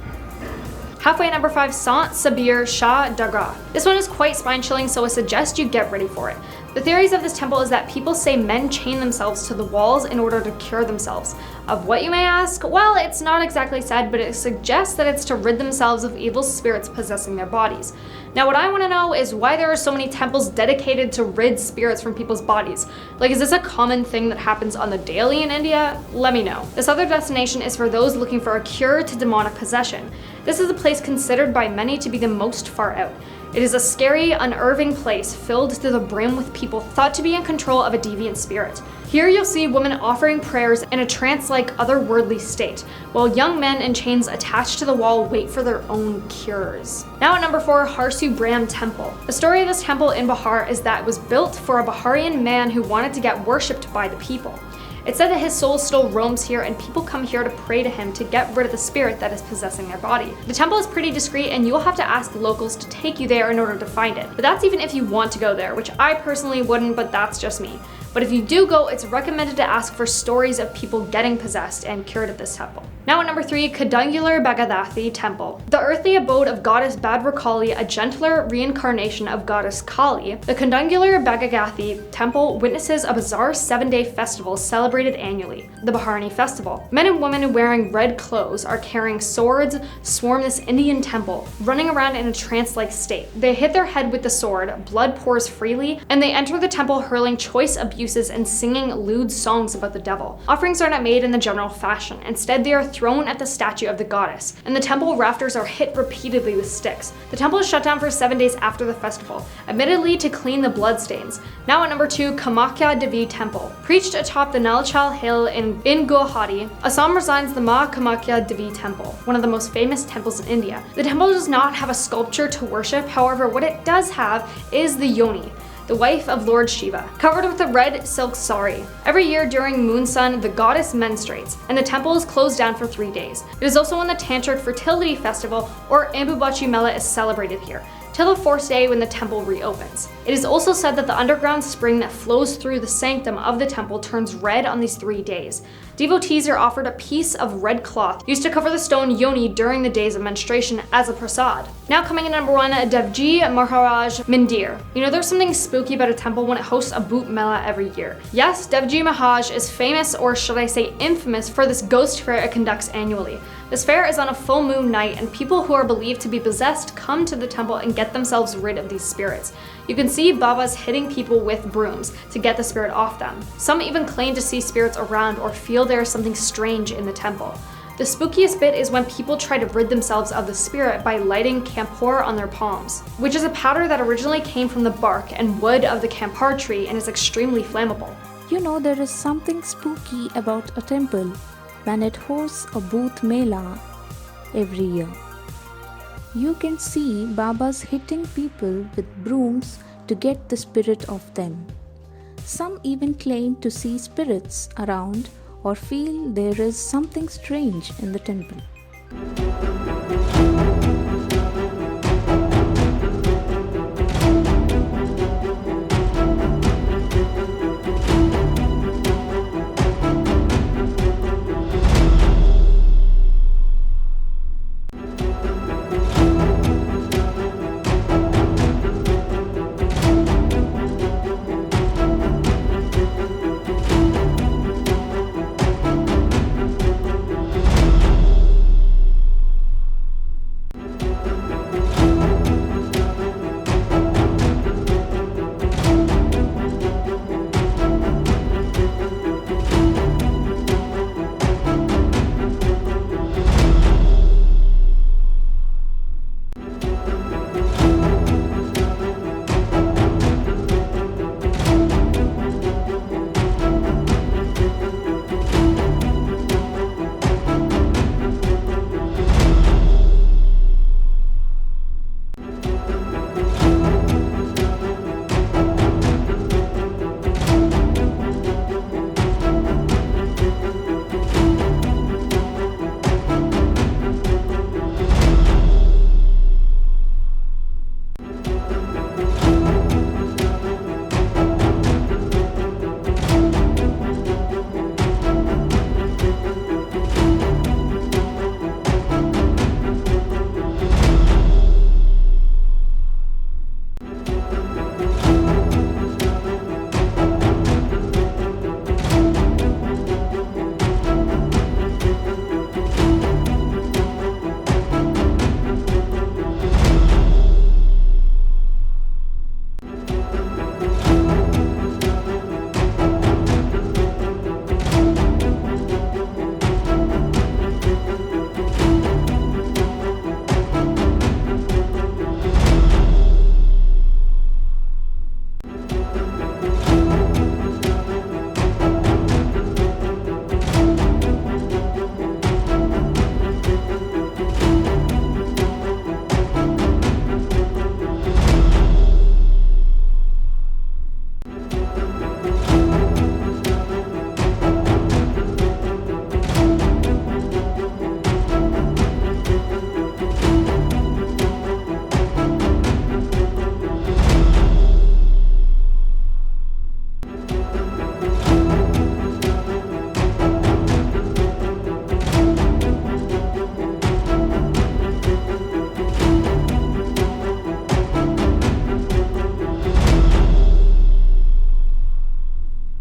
Halfway at number 5, Sant Sabir Shah Dargah. This one is quite spine-chilling, so I suggest you get ready for it. The theories of this temple is that people say men chain themselves to the walls in order to cure themselves. Of what, you may ask? Well, it's not exactly said, but it suggests that it's to rid themselves of evil spirits possessing their bodies. Now, what I want to know is why there are so many temples dedicated to rid spirits from people's bodies. Like, is this a common thing that happens on the daily in India? Let me know. This other destination is for those looking for a cure to demonic possession. This is a place considered by many to be the most far out. It is a scary, unnerving place filled to the brim with people thought to be in control of a deviant spirit. Here you'll see women offering prayers in a trance-like otherworldly state, while young men in chains attached to the wall wait for their own cures. Now at number 4, Harsu Brahm Temple. The story of this temple in Bihar is that it was built for a Baharian man who wanted to get worshipped by the people. It's said that his soul still roams here and people come here to pray to him to get rid of the spirit that is possessing their body. The temple is pretty discreet and you'll have to ask locals to take you there in order to find it. But that's even if you want to go there, which I personally wouldn't, but that's just me. But if you do go, it's recommended to ask for stories of people getting possessed and cured at this temple. Now at number 3, Kadungular Bhagadathi Temple. The earthly abode of goddess Bhadrakali, a gentler reincarnation of goddess Kali, the Kadungular Bhagadathi Temple witnesses a bizarre 7-day festival celebrated annually, the Baharani Festival. Men and women wearing red clothes are carrying swords, swarm this Indian temple, running around in a trance-like state. They hit their head with the sword, blood pours freely, and they enter the temple hurling choice abuses and singing lewd songs about the devil. Offerings are not made in the general fashion. Instead, they are thrown at the statue of the goddess, and the temple rafters are hit repeatedly with sticks. The temple is shut down for 7 days after the festival, admittedly to clean the bloodstains. Now at number 2, Kamakhya Devi Temple. Preached atop the Nilachal Hill in Guwahati, Assam resides the Ma Kamakhya Devi Temple, one of the most famous temples in India. The temple does not have a sculpture to worship, however, what it does have is the Yoni, the wife of Lord Shiva, covered with a red silk sari. Every year during moon sun, the goddess menstruates, and the temple is closed down for 3 days. It is also when the Tantric Fertility Festival, or Ambubachi Mela, is celebrated here, till the 4th day when the temple reopens. It is also said that the underground spring that flows through the sanctum of the temple turns red on these 3 days. Devotees are offered a piece of red cloth used to cover the stone yoni during the days of menstruation as a prasad. Now coming in number 1, Devji Maharaj Mandir. You know, there's something spooky about a temple when it hosts a Bhoot Mela every year. Yes, Devji Maharaj is famous, or should I say infamous, for this ghost fair it conducts annually. This fair is on a full moon night, and people who are believed to be possessed come to the temple and get themselves rid of these spirits. You can see Babas hitting people with brooms to get the spirit off them. Some even claim to see spirits around or feel there is something strange in the temple. The spookiest bit is when people try to rid themselves of the spirit by lighting kampor on their palms, which is a powder that originally came from the bark and wood of the kampar tree and is extremely flammable. You know, there is something spooky about a temple when it hosts a Booth Mela every year. You can see Babas hitting people with brooms to get the spirit of them. Some even claim to see spirits around or feel there is something strange in the temple.